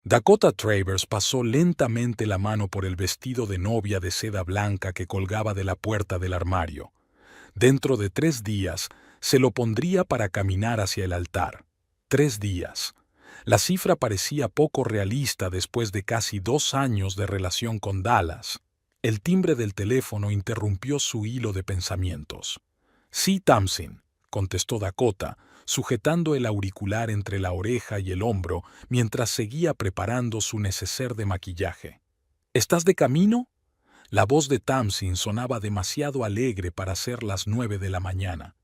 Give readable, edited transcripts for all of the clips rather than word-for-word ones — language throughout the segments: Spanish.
Dakota Travers pasó lentamente la mano por el vestido de novia de seda blanca que colgaba de la puerta del armario. Dentro de 3 días se lo pondría para caminar hacia el altar. 3 días. La cifra parecía poco realista después de casi 2 años de relación con Dallas. El timbre del teléfono interrumpió su hilo de pensamientos. Sí, Tamsin, contestó Dakota, sujetando el auricular entre la oreja y el hombro mientras seguía preparando su neceser de maquillaje. ¿Estás de camino? La voz de Tamsin sonaba demasiado alegre para ser las 9 de la mañana.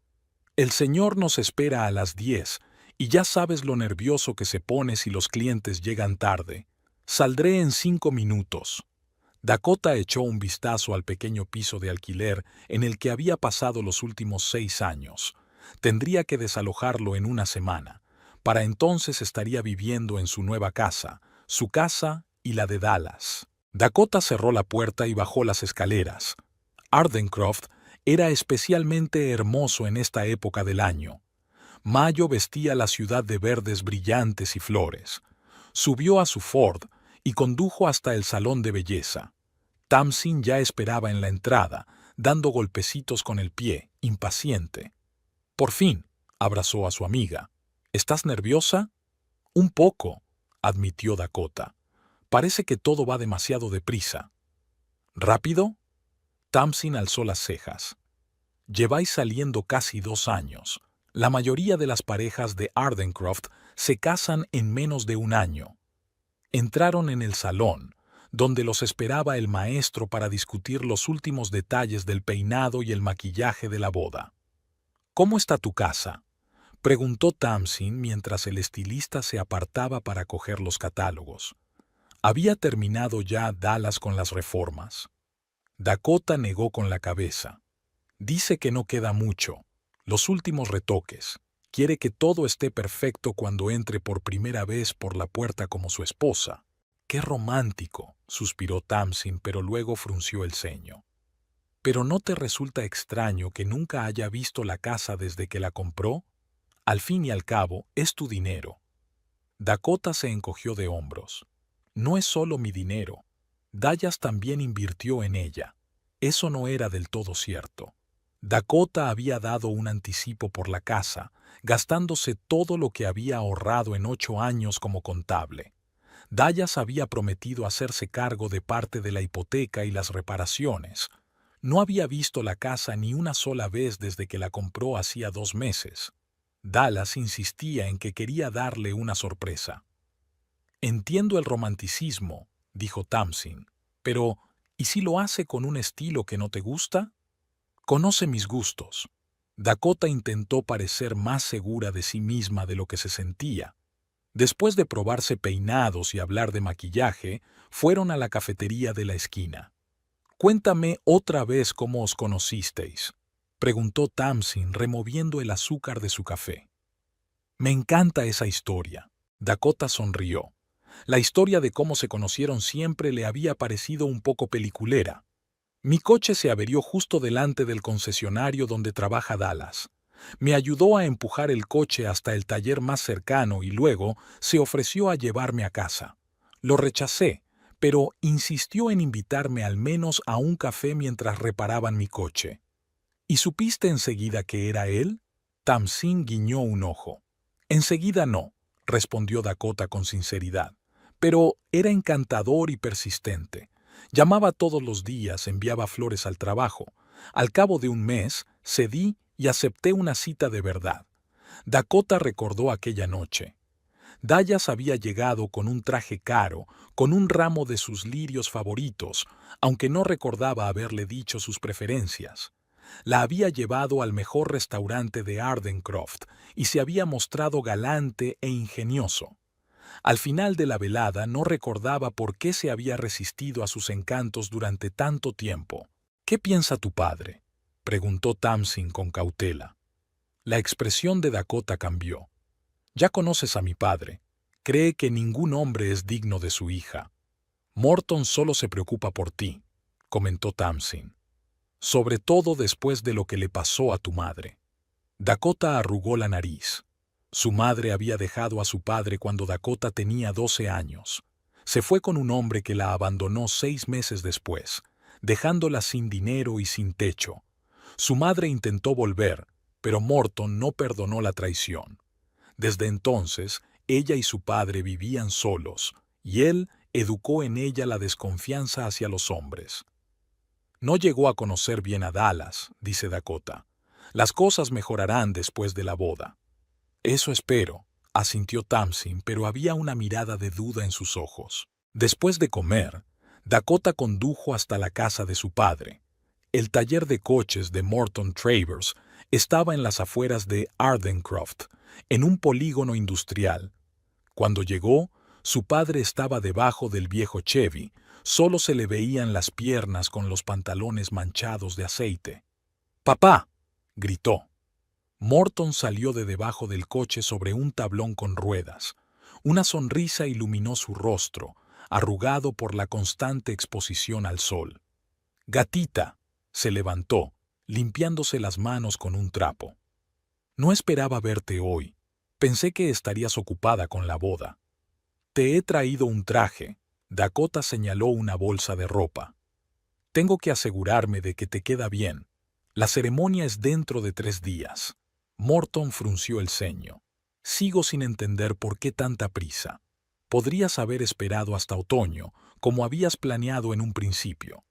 El señor nos espera a las 10, y ya sabes lo nervioso que se pone si los clientes llegan tarde. Saldré en 5 minutos. Dakota echó un vistazo al pequeño piso de alquiler en el que había pasado los últimos 6 años. Tendría que desalojarlo en una semana. Para entonces estaría viviendo en su nueva casa, su casa y la de Dallas. Dakota cerró la puerta y bajó las escaleras. Ardencroft era especialmente hermoso en esta época del año. Mayo vestía la ciudad de verdes brillantes y flores. Subió a su Ford y condujo hasta el salón de belleza. Tamsin ya esperaba en la entrada, dando golpecitos con el pie, impaciente. Por fin, abrazó a su amiga. ¿Estás nerviosa? Un poco, admitió Dakota. Parece que todo va demasiado deprisa. ¿Rápido? Tamsin alzó las cejas. Lleváis saliendo casi 2 años. La mayoría de las parejas de Ardencroft se casan en menos de un año. Entraron en el salón, donde los esperaba el maestro para discutir los últimos detalles del peinado y el maquillaje de la boda. ¿Cómo está tu casa?, preguntó Tamsin mientras el estilista se apartaba para coger los catálogos. Había terminado ya Dallas con las reformas. Dakota negó con la cabeza. Dice que no queda mucho. Los últimos retoques. Quiere que todo esté perfecto cuando entre por primera vez por la puerta como su esposa. ¡Qué romántico!, suspiró Tamsin, pero luego frunció el ceño. ¿Pero no te resulta extraño que nunca haya visto la casa desde que la compró? Al fin y al cabo, es tu dinero. Dakota se encogió de hombros. No es solo mi dinero. Dallas también invirtió en ella. Eso no era del todo cierto. Dakota había dado un anticipo por la casa, gastándose todo lo que había ahorrado en 8 años como contable. Dallas había prometido hacerse cargo de parte de la hipoteca y las reparaciones. No había visto la casa ni una sola vez desde que la compró hacía 2 meses. Dallas insistía en que quería darle una sorpresa. Entiendo el romanticismo, dijo Tamsin, pero ¿y si lo hace con un estilo que no te gusta? Conoce mis gustos. Dakota intentó parecer más segura de sí misma de lo que se sentía. Después de probarse peinados y hablar de maquillaje, fueron a la cafetería de la esquina. «Cuéntame otra vez cómo os conocisteis», preguntó Tamsin removiendo el azúcar de su café. «Me encanta esa historia». Dakota sonrió. La historia de cómo se conocieron siempre le había parecido un poco peliculera. Mi coche se averió justo delante del concesionario donde trabaja Dallas. Me ayudó a empujar el coche hasta el taller más cercano y luego se ofreció a llevarme a casa. Lo rechacé, pero insistió en invitarme al menos a un café mientras reparaban mi coche. ¿Y supiste enseguida que era él? Tamsin guiñó un ojo. Enseguida no, respondió Dakota con sinceridad, pero era encantador y persistente. Llamaba todos los días, enviaba flores al trabajo. Al cabo de un mes, cedí y acepté una cita de verdad. Dakota recordó aquella noche. Dallas había llegado con un traje caro, con un ramo de sus lirios favoritos, aunque no recordaba haberle dicho sus preferencias. La había llevado al mejor restaurante de Ardencroft y se había mostrado galante e ingenioso. Al final de la velada no recordaba por qué se había resistido a sus encantos durante tanto tiempo. «¿Qué piensa tu padre?», preguntó Tamsin con cautela. La expresión de Dakota cambió. «Ya conoces a mi padre. Cree que ningún hombre es digno de su hija. Morton solo se preocupa por ti», comentó Tamsin. «Sobre todo después de lo que le pasó a tu madre». Dakota arrugó la nariz. Su madre había dejado a su padre cuando Dakota tenía 12 años. Se fue con un hombre que la abandonó 6 meses después, dejándola sin dinero y sin techo. Su madre intentó volver, pero Morton no perdonó la traición. Desde entonces, ella y su padre vivían solos, y él educó en ella la desconfianza hacia los hombres. No llegó a conocer bien a Dallas, dice Dakota. Las cosas mejorarán después de la boda. Eso espero, asintió Tamsin, pero había una mirada de duda en sus ojos. Después de comer, Dakota condujo hasta la casa de su padre. El taller de coches de Morton Travers estaba en las afueras de Ardencroft, en un polígono industrial. Cuando llegó, su padre estaba debajo del viejo Chevy, solo se le veían las piernas con los pantalones manchados de aceite. «¡Papá!», gritó. Morton salió de debajo del coche sobre un tablón con ruedas. Una sonrisa iluminó su rostro, arrugado por la constante exposición al sol. «Gatita», se levantó, limpiándose las manos con un trapo. «No esperaba verte hoy. Pensé que estarías ocupada con la boda». «Te he traído un traje», Dakota señaló una bolsa de ropa. «Tengo que asegurarme de que te queda bien. La ceremonia es dentro de 3 días». Morton frunció el ceño. «Sigo sin entender por qué tanta prisa. Podrías haber esperado hasta otoño, como habías planeado en un principio».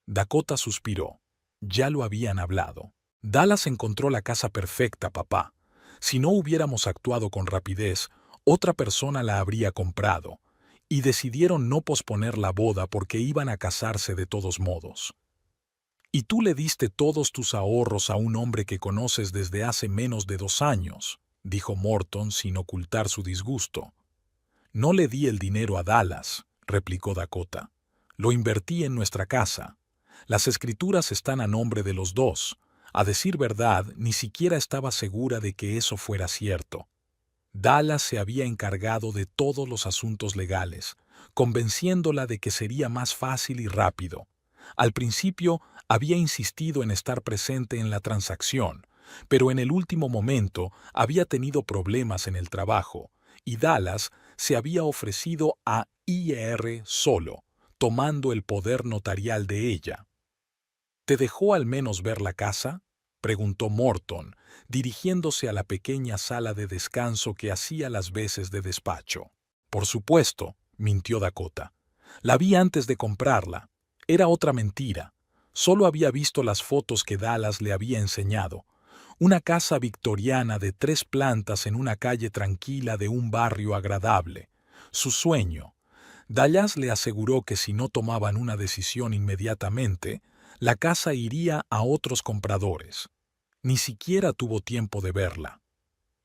Dakota suspiró. Ya lo habían hablado. «Dallas encontró la casa perfecta, papá. Si no hubiéramos actuado con rapidez, otra persona la habría comprado, y decidieron no posponer la boda porque iban a casarse de todos modos». «Y tú le diste todos tus ahorros a un hombre que conoces desde hace menos de 2 años», dijo Morton sin ocultar su disgusto. «No le di el dinero a Dallas», replicó Dakota. «Lo invertí en nuestra casa. Las escrituras están a nombre de los dos. A decir verdad, ni siquiera estaba segura de que eso fuera cierto. Dallas se había encargado de todos los asuntos legales, convenciéndola de que sería más fácil y rápido. Al principio había insistido en estar presente en la transacción, pero en el último momento había tenido problemas en el trabajo, y Dallas se había ofrecido a IR solo, tomando el poder notarial de ella. «¿Te dejó al menos ver la casa?», preguntó Morton, dirigiéndose a la pequeña sala de descanso que hacía las veces de despacho. «Por supuesto», mintió Dakota. «La vi antes de comprarla. Era otra mentira. Solo había visto las fotos que Dallas le había enseñado. Una casa victoriana de 3 plantas en una calle tranquila de un barrio agradable. Su sueño». Dallas le aseguró que si no tomaban una decisión inmediatamente, la casa iría a otros compradores. Ni siquiera tuvo tiempo de verla.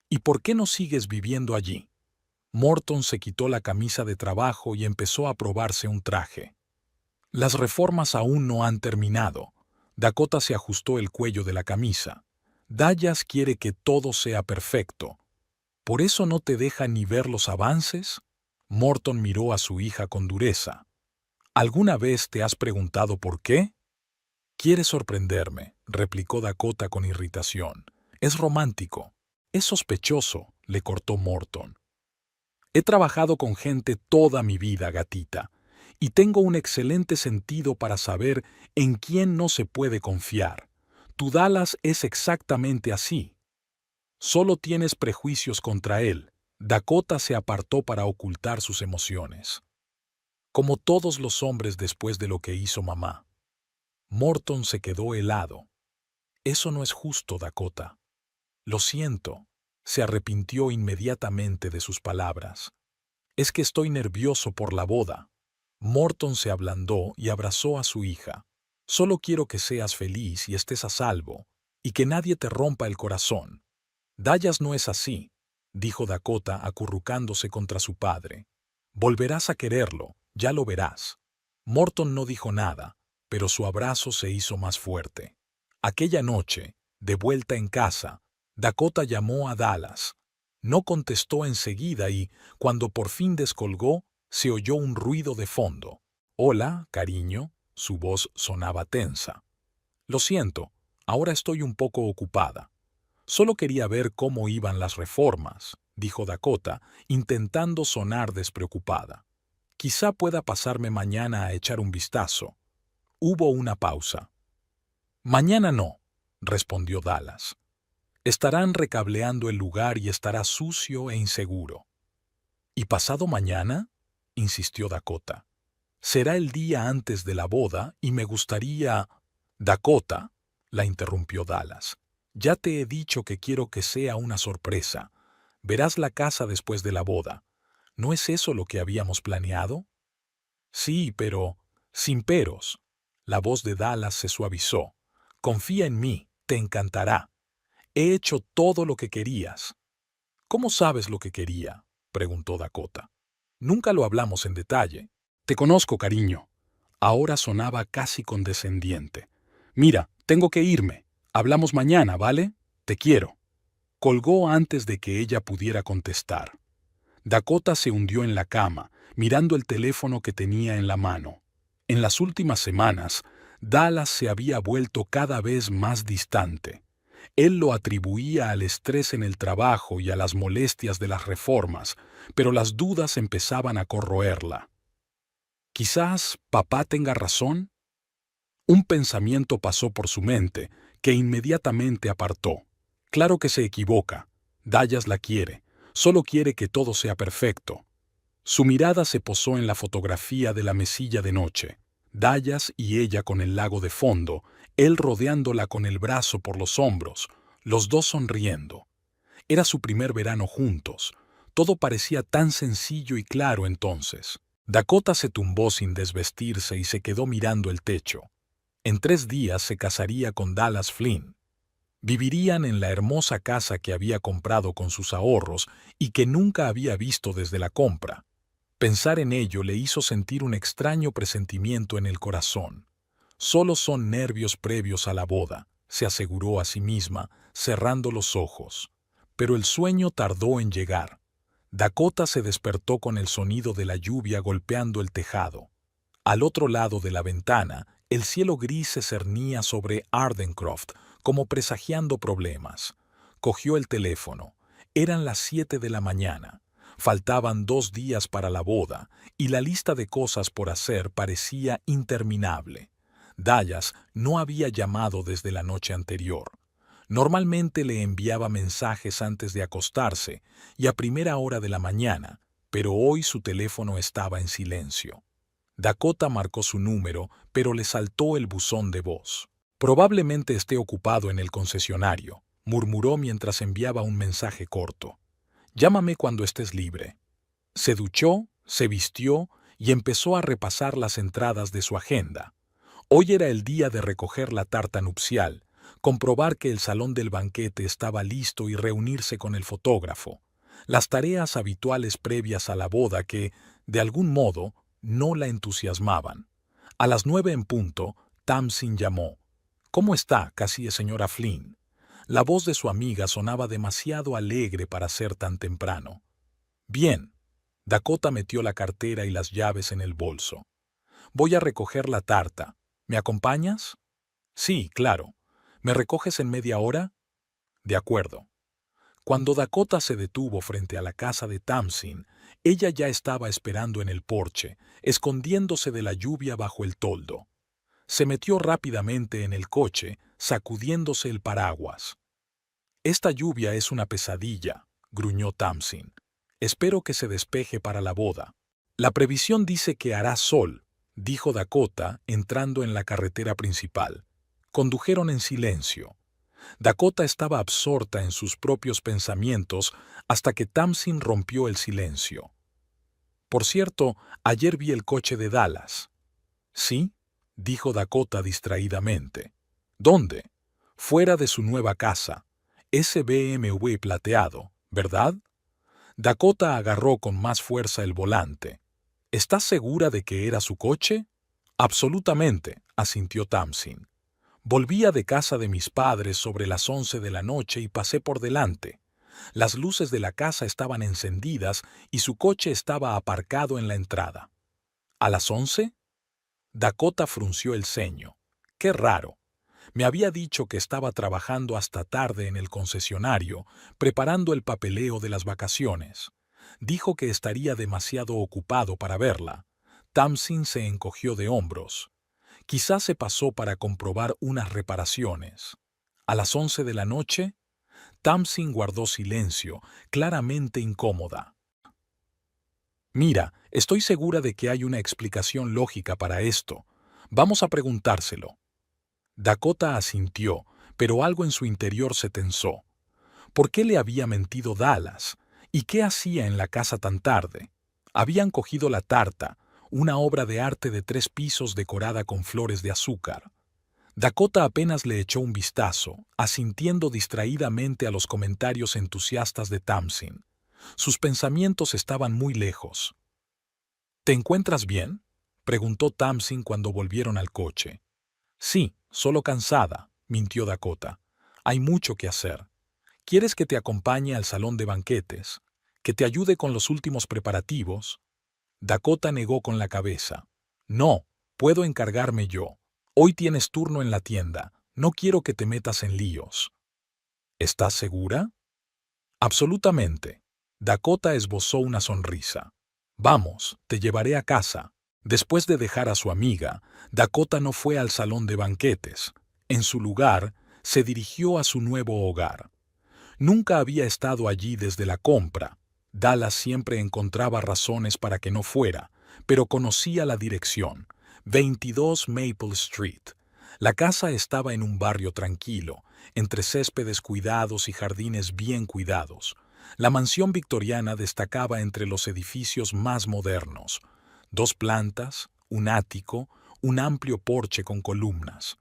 «¿Y por qué no sigues viviendo allí?». Morton se quitó la camisa de trabajo y empezó a probarse un traje. «Las reformas aún no han terminado». Dakota se ajustó el cuello de la camisa. «Dallas quiere que todo sea perfecto. ¿Por eso no te deja ni ver los avances?». Morton miró a su hija con dureza. «¿Alguna vez te has preguntado por qué?». «Quiere sorprenderme», replicó Dakota con irritación. «Es romántico». «Es sospechoso», le cortó Morton. «He trabajado con gente toda mi vida, gatita, y tengo un excelente sentido para saber en quién no se puede confiar. Tu Dallas es exactamente así. Solo tienes prejuicios contra él». Dakota se apartó para ocultar sus emociones. «Como todos los hombres después de lo que hizo mamá». Morton se quedó helado. «Eso no es justo, Dakota». «Lo siento», se arrepintió inmediatamente de sus palabras. «Es que estoy nervioso por la boda». Morton se ablandó y abrazó a su hija. «Solo quiero que seas feliz y estés a salvo, y que nadie te rompa el corazón». «Dallas no es así», dijo Dakota acurrucándose contra su padre. «Volverás a quererlo, ya lo verás». Morton no dijo nada, pero su abrazo se hizo más fuerte. Aquella noche, de vuelta en casa, Dakota llamó a Dallas. No contestó enseguida y, cuando por fin descolgó, se oyó un ruido de fondo. «Hola, cariño», su voz sonaba tensa. «Lo siento, ahora estoy un poco ocupada». «Solo quería ver cómo iban las reformas», dijo Dakota, intentando sonar despreocupada. Quizá pueda pasarme mañana a echar un vistazo. Hubo una pausa. Mañana no, respondió Dallas. Estarán recableando el lugar y estará sucio e inseguro. ¿Y pasado mañana? Insistió Dakota. Será el día antes de la boda y me gustaría... Dakota, la interrumpió Dallas. Ya te he dicho que quiero que sea una sorpresa. Verás la casa después de la boda. ¿No es eso lo que habíamos planeado? Sí, pero... sin peros. La voz de Dallas se suavizó. Confía en mí, te encantará. He hecho todo lo que querías. ¿Cómo sabes lo que quería?, preguntó Dakota. Nunca lo hablamos en detalle. Te conozco, cariño. Ahora sonaba casi condescendiente. Mira, tengo que irme. Hablamos mañana, ¿vale? Te quiero. Colgó antes de que ella pudiera contestar. Dakota se hundió en la cama, mirando el teléfono que tenía en la mano. En las últimas semanas, Dallas se había vuelto cada vez más distante. Él lo atribuía al estrés en el trabajo y a las molestias de las reformas, pero las dudas empezaban a corroerla. ¿Quizás papá tenga razón? Un pensamiento pasó por su mente, que inmediatamente apartó. Claro que se equivoca. Dallas la quiere. Solo quiere que todo sea perfecto. Su mirada se posó en la fotografía de la mesilla de noche. Dallas y ella con el lago de fondo, él rodeándola con el brazo por los hombros, los dos sonriendo. Era su primer verano juntos. Todo parecía tan sencillo y claro entonces. Dakota se tumbó sin desvestirse y se quedó mirando el techo. En 3 días se casaría con Dallas Flynn. Vivirían en la hermosa casa que había comprado con sus ahorros y que nunca había visto desde la compra. Pensar en ello le hizo sentir un extraño presentimiento en el corazón. Solo son nervios previos a la boda, se aseguró a sí misma, cerrando los ojos. Pero el sueño tardó en llegar. Dakota se despertó con el sonido de la lluvia golpeando el tejado. Al otro lado de la ventana, el cielo gris se cernía sobre Ardencroft, como presagiando problemas. Cogió el teléfono. Eran las 7 de la mañana. Faltaban 2 días para la boda, y la lista de cosas por hacer parecía interminable. Dallas no había llamado desde la noche anterior. Normalmente le enviaba mensajes antes de acostarse y a primera hora de la mañana, pero hoy su teléfono estaba en silencio. Dakota marcó su número, pero le saltó el buzón de voz. Probablemente esté ocupado en el concesionario, murmuró mientras enviaba un mensaje corto. Llámame cuando estés libre. Se duchó, se vistió y empezó a repasar las entradas de su agenda. Hoy era el día de recoger la tarta nupcial, comprobar que el salón del banquete estaba listo y reunirse con el fotógrafo. Las tareas habituales previas a la boda que, de algún modo, no la entusiasmaban. A las 9 en punto, Tamsin llamó. «¿Cómo está, casi señora Flynn?» La voz de su amiga sonaba demasiado alegre para ser tan temprano. «Bien». Dakota metió la cartera y las llaves en el bolso. «Voy a recoger la tarta. ¿Me acompañas?» «Sí, claro. ¿Me recoges en media hora?» «De acuerdo». Cuando Dakota se detuvo frente a la casa de Tamsin, ella ya estaba esperando en el porche, escondiéndose de la lluvia bajo el toldo. Se metió rápidamente en el coche, sacudiéndose el paraguas. «Esta lluvia es una pesadilla», gruñó Tamsin. «Espero que se despeje para la boda». «La previsión dice que hará sol», dijo Dakota, entrando en la carretera principal. Condujeron en silencio. Dakota estaba absorta en sus propios pensamientos hasta que Tamsin rompió el silencio. «Por cierto, ayer vi el coche de Dallas». «¿Sí?», dijo Dakota distraídamente. «¿Dónde?» «Fuera de su nueva casa. Ese BMW plateado, ¿verdad?» Dakota agarró con más fuerza el volante. «¿Estás segura de que era su coche?» «Absolutamente», asintió Tamsin. «Volvía de casa de mis padres sobre las 11 de la noche y pasé por delante. Las luces de la casa estaban encendidas y su coche estaba aparcado en la entrada». «¿A las 11?» Dakota frunció el ceño. «Qué raro. Me había dicho que estaba trabajando hasta tarde en el concesionario, preparando el papeleo de las vacaciones. Dijo que estaría demasiado ocupado para verla. Tamsin se encogió de hombros. Quizás se pasó para comprobar unas reparaciones. A las 11 de la noche, Tamsin guardó silencio, claramente incómoda. Mira, estoy segura de que hay una explicación lógica para esto. Vamos a preguntárselo. Dakota asintió, pero algo en su interior se tensó. ¿Por qué le había mentido Dallas? ¿Y qué hacía en la casa tan tarde? Habían cogido la tarta, una obra de arte de 3 pisos decorada con flores de azúcar. Dakota apenas le echó un vistazo, asintiendo distraídamente a los comentarios entusiastas de Tamsin. Sus pensamientos estaban muy lejos. ¿Te encuentras bien?, preguntó Tamsin cuando volvieron al coche. Sí, solo cansada, mintió Dakota. Hay mucho que hacer. ¿Quieres que te acompañe al salón de banquetes? ¿Que te ayude con los últimos preparativos? Dakota negó con la cabeza. No, puedo encargarme yo. Hoy tienes turno en la tienda. No quiero que te metas en líos. ¿Estás segura? Absolutamente. Dakota esbozó una sonrisa. Vamos, te llevaré a casa. Después de dejar a su amiga, Dakota no fue al salón de banquetes. En su lugar, se dirigió a su nuevo hogar. Nunca había estado allí desde la compra. Dallas siempre encontraba razones para que no fuera, pero conocía la dirección, 22 Maple Street. La casa estaba en un barrio tranquilo, entre céspedes cuidados y jardines bien cuidados. La mansión victoriana destacaba entre los edificios más modernos. 2 plantas, un ático, un amplio porche con columnas.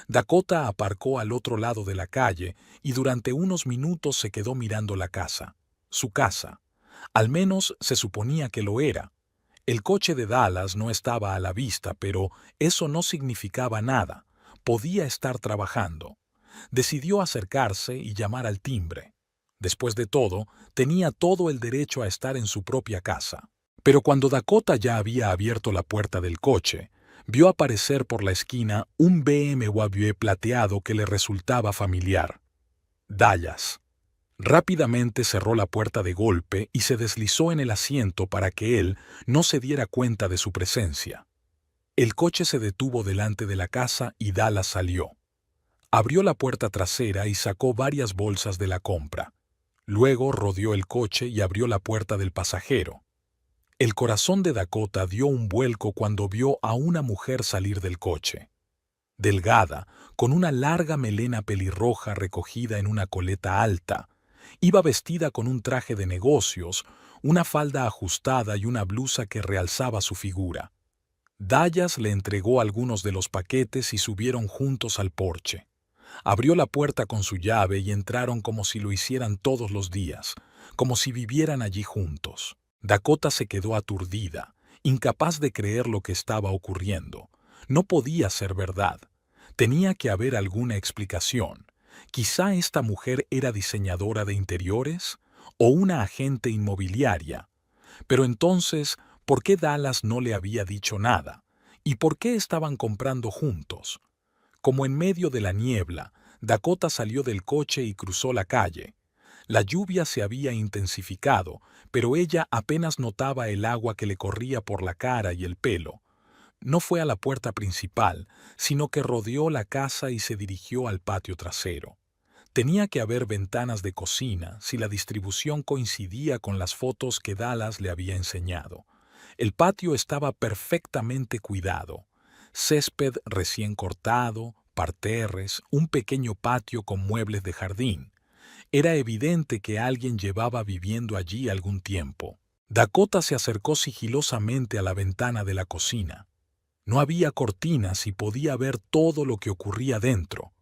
Dakota aparcó al otro lado de la calle y durante unos minutos se quedó mirando la casa. Su casa. Al menos se suponía que lo era. El coche de Dallas no estaba a la vista, pero eso no significaba nada. Podía estar trabajando. Decidió acercarse y llamar al timbre. Después de todo, tenía todo el derecho a estar en su propia casa. Pero cuando Dakota ya había abierto la puerta del coche, vio aparecer por la esquina un BMW plateado que le resultaba familiar. Dallas. Rápidamente cerró la puerta de golpe y se deslizó en el asiento para que él no se diera cuenta de su presencia. El coche se detuvo delante de la casa y Dallas salió. Abrió la puerta trasera y sacó varias bolsas de la compra. Luego rodeó el coche y abrió la puerta del pasajero. El corazón de Dakota dio un vuelco cuando vio a una mujer salir del coche. Delgada, con una larga melena pelirroja recogida en una coleta alta, iba vestida con un traje de negocios, una falda ajustada y una blusa que realzaba su figura. Dallas le entregó algunos de los paquetes y subieron juntos al porche. Abrió la puerta con su llave y entraron como si lo hicieran todos los días, como si vivieran allí juntos. Dakota se quedó aturdida, incapaz de creer lo que estaba ocurriendo. No podía ser verdad. Tenía que haber alguna explicación. Quizá esta mujer era diseñadora de interiores o una agente inmobiliaria. Pero entonces, ¿por qué Dallas no le había dicho nada? ¿Y por qué estaban comprando juntos? Como en medio de la niebla, Dakota salió del coche y cruzó la calle. La lluvia se había intensificado, pero ella apenas notaba el agua que le corría por la cara y el pelo. No fue a la puerta principal, sino que rodeó la casa y se dirigió al patio trasero. Tenía que haber ventanas de cocina si la distribución coincidía con las fotos que Dallas le había enseñado. El patio estaba perfectamente cuidado. Césped recién cortado, parterres, un pequeño patio con muebles de jardín. Era evidente que alguien llevaba viviendo allí algún tiempo. Dakota se acercó sigilosamente a la ventana de la cocina. No había cortinas y podía ver todo lo que ocurría dentro.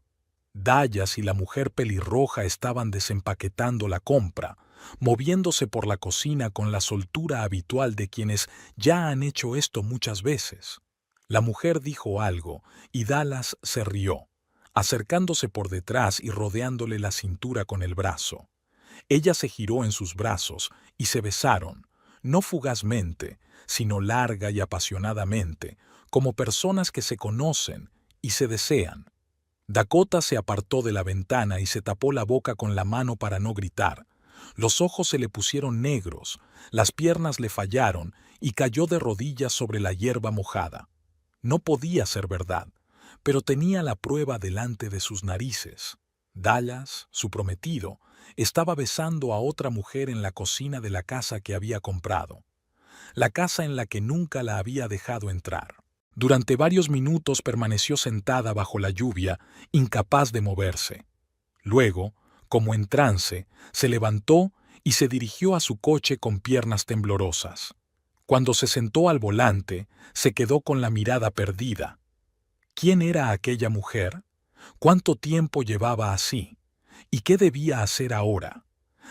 Dallas y la mujer pelirroja estaban desempaquetando la compra, moviéndose por la cocina con la soltura habitual de quienes ya han hecho esto muchas veces. La mujer dijo algo y Dallas se rió, acercándose por detrás y rodeándole la cintura con el brazo. Ella se giró en sus brazos y se besaron, no fugazmente, sino larga y apasionadamente, como personas que se conocen y se desean. Dakota se apartó de la ventana y se tapó la boca con la mano para no gritar. Los ojos se le pusieron negros, las piernas le fallaron y cayó de rodillas sobre la hierba mojada. No podía ser verdad, pero tenía la prueba delante de sus narices. Dallas, su prometido, estaba besando a otra mujer en la cocina de la casa que había comprado, la casa en la que nunca la había dejado entrar. Durante varios minutos permaneció sentada bajo la lluvia, incapaz de moverse. Luego, como en trance, se levantó y se dirigió a su coche con piernas temblorosas. Cuando se sentó al volante, se quedó con la mirada perdida. ¿Quién era aquella mujer? ¿Cuánto tiempo llevaba así? ¿Y qué debía hacer ahora?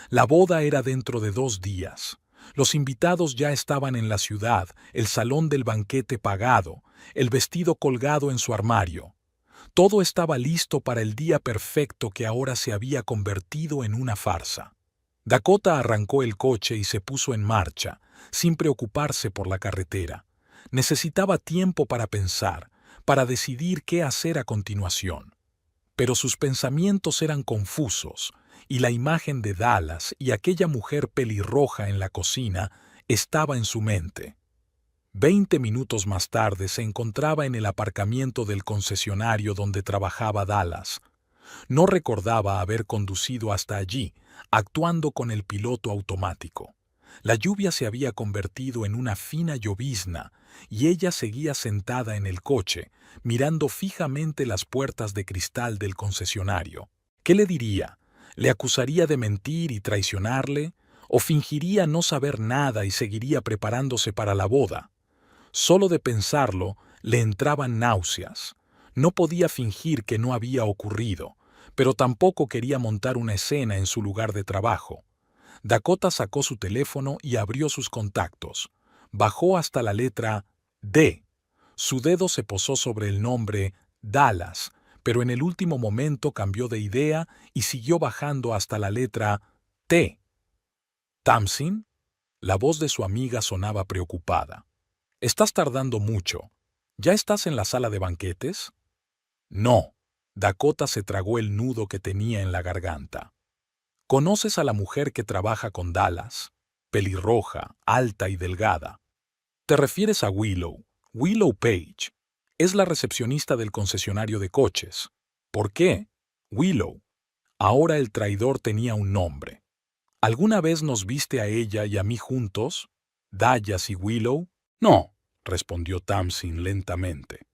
La boda era dentro de 2 días. Los invitados ya estaban en la ciudad, el salón del banquete pagado, el vestido colgado en su armario. Todo estaba listo para el día perfecto que ahora se había convertido en una farsa. Dakota arrancó el coche y se puso en marcha, sin preocuparse por la carretera. Necesitaba tiempo para pensar, para decidir qué hacer a continuación. Pero sus pensamientos eran confusos, y la imagen de Dallas y aquella mujer pelirroja en la cocina estaba en su mente. 20 minutos más tarde se encontraba en el aparcamiento del concesionario donde trabajaba Dallas. No recordaba haber conducido hasta allí, actuando con el piloto automático. La lluvia se había convertido en una fina llovizna y ella seguía sentada en el coche, mirando fijamente las puertas de cristal del concesionario. ¿Qué le diría? ¿Le acusaría de mentir y traicionarle? ¿O fingiría no saber nada y seguiría preparándose para la boda? Solo de pensarlo, le entraban náuseas. No podía fingir que no había ocurrido, pero tampoco quería montar una escena en su lugar de trabajo. Dakota sacó su teléfono y abrió sus contactos. Bajó hasta la letra D. Su dedo se posó sobre el nombre Dallas, pero en el último momento cambió de idea y siguió bajando hasta la letra T. ¿Tamsin? La voz de su amiga sonaba preocupada. «Estás tardando mucho. ¿Ya estás en la sala de banquetes?» «No». Dakota se tragó el nudo que tenía en la garganta. «¿Conoces a la mujer que trabaja con Dallas? Pelirroja, alta y delgada. Te refieres a Willow. Willow Page. Es la recepcionista del concesionario de coches. ¿Por qué? Willow. Ahora el traidor tenía un nombre. ¿Alguna vez nos viste a ella y a mí juntos? ¿Dallas y Willow?» «No», respondió Tamsin lentamente.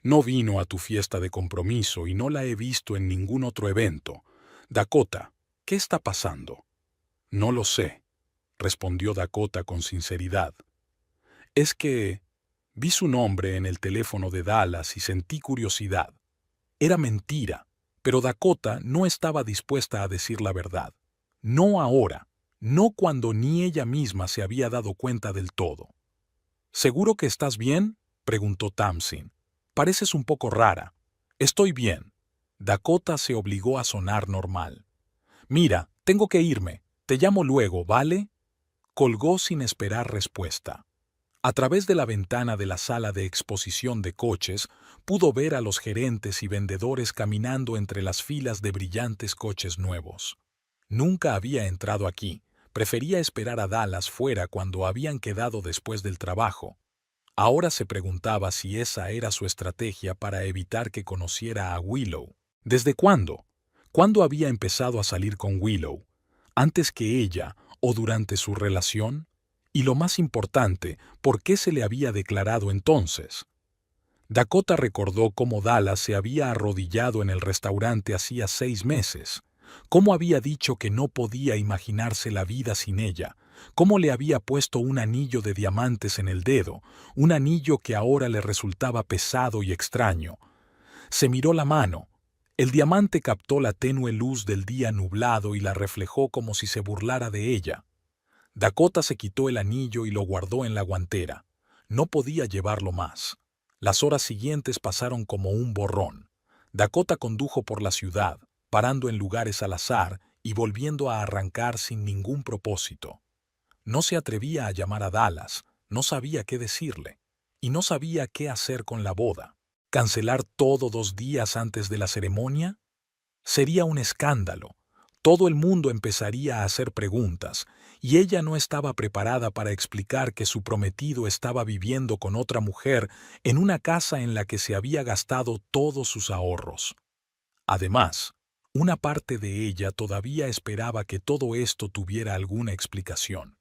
«No vino a tu fiesta de compromiso y no la he visto en ningún otro evento. Dakota, ¿qué está pasando?» «No lo sé», respondió Dakota con sinceridad. «Es que vi su nombre en el teléfono de Dallas y sentí curiosidad. Era mentira, pero Dakota no estaba dispuesta a decir la verdad. No ahora, no cuando ni ella misma se había dado cuenta del todo. «¿Seguro que estás bien?», preguntó Tamsin. «Pareces un poco rara». «Estoy bien». Dakota se obligó a sonar normal. «Mira, tengo que irme. Te llamo luego, ¿vale?» Colgó sin esperar respuesta. A través de la ventana de la sala de exposición de coches, pudo ver a los gerentes y vendedores caminando entre las filas de brillantes coches nuevos. Nunca había entrado aquí. Prefería esperar a Dallas fuera cuando habían quedado después del trabajo. Ahora se preguntaba si esa era su estrategia para evitar que conociera a Willow. ¿Desde cuándo? ¿Cuándo había empezado a salir con Willow? ¿Antes que ella o durante su relación? Y lo más importante, ¿por qué se le había declarado entonces? Dakota recordó cómo Dallas se había arrodillado en el restaurante hacía 6 meses. Cómo había dicho que no podía imaginarse la vida sin ella, cómo le había puesto un anillo de diamantes en el dedo, un anillo que ahora le resultaba pesado y extraño. Se miró la mano. El diamante captó la tenue luz del día nublado y la reflejó como si se burlara de ella. Dakota se quitó el anillo y lo guardó en la guantera. No podía llevarlo más. Las horas siguientes pasaron como un borrón. Dakota condujo por la ciudad, parando en lugares al azar y volviendo a arrancar sin ningún propósito. No se atrevía a llamar a Dallas, no sabía qué decirle, y no sabía qué hacer con la boda. ¿Cancelar todo 2 días antes de la ceremonia? Sería un escándalo. Todo el mundo empezaría a hacer preguntas, y ella no estaba preparada para explicar que su prometido estaba viviendo con otra mujer en una casa en la que se había gastado todos sus ahorros. Además, una parte de ella todavía esperaba que todo esto tuviera alguna explicación,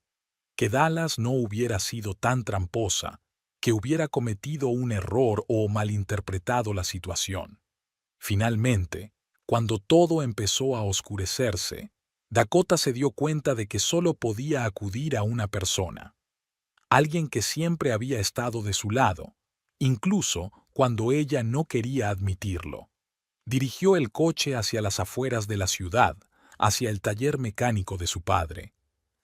que Dallas no hubiera sido tan tramposa, que hubiera cometido un error o malinterpretado la situación. Finalmente, cuando todo empezó a oscurecerse, Dakota se dio cuenta de que solo podía acudir a una persona, alguien que siempre había estado de su lado, incluso cuando ella no quería admitirlo. Dirigió el coche hacia las afueras de la ciudad, hacia el taller mecánico de su padre.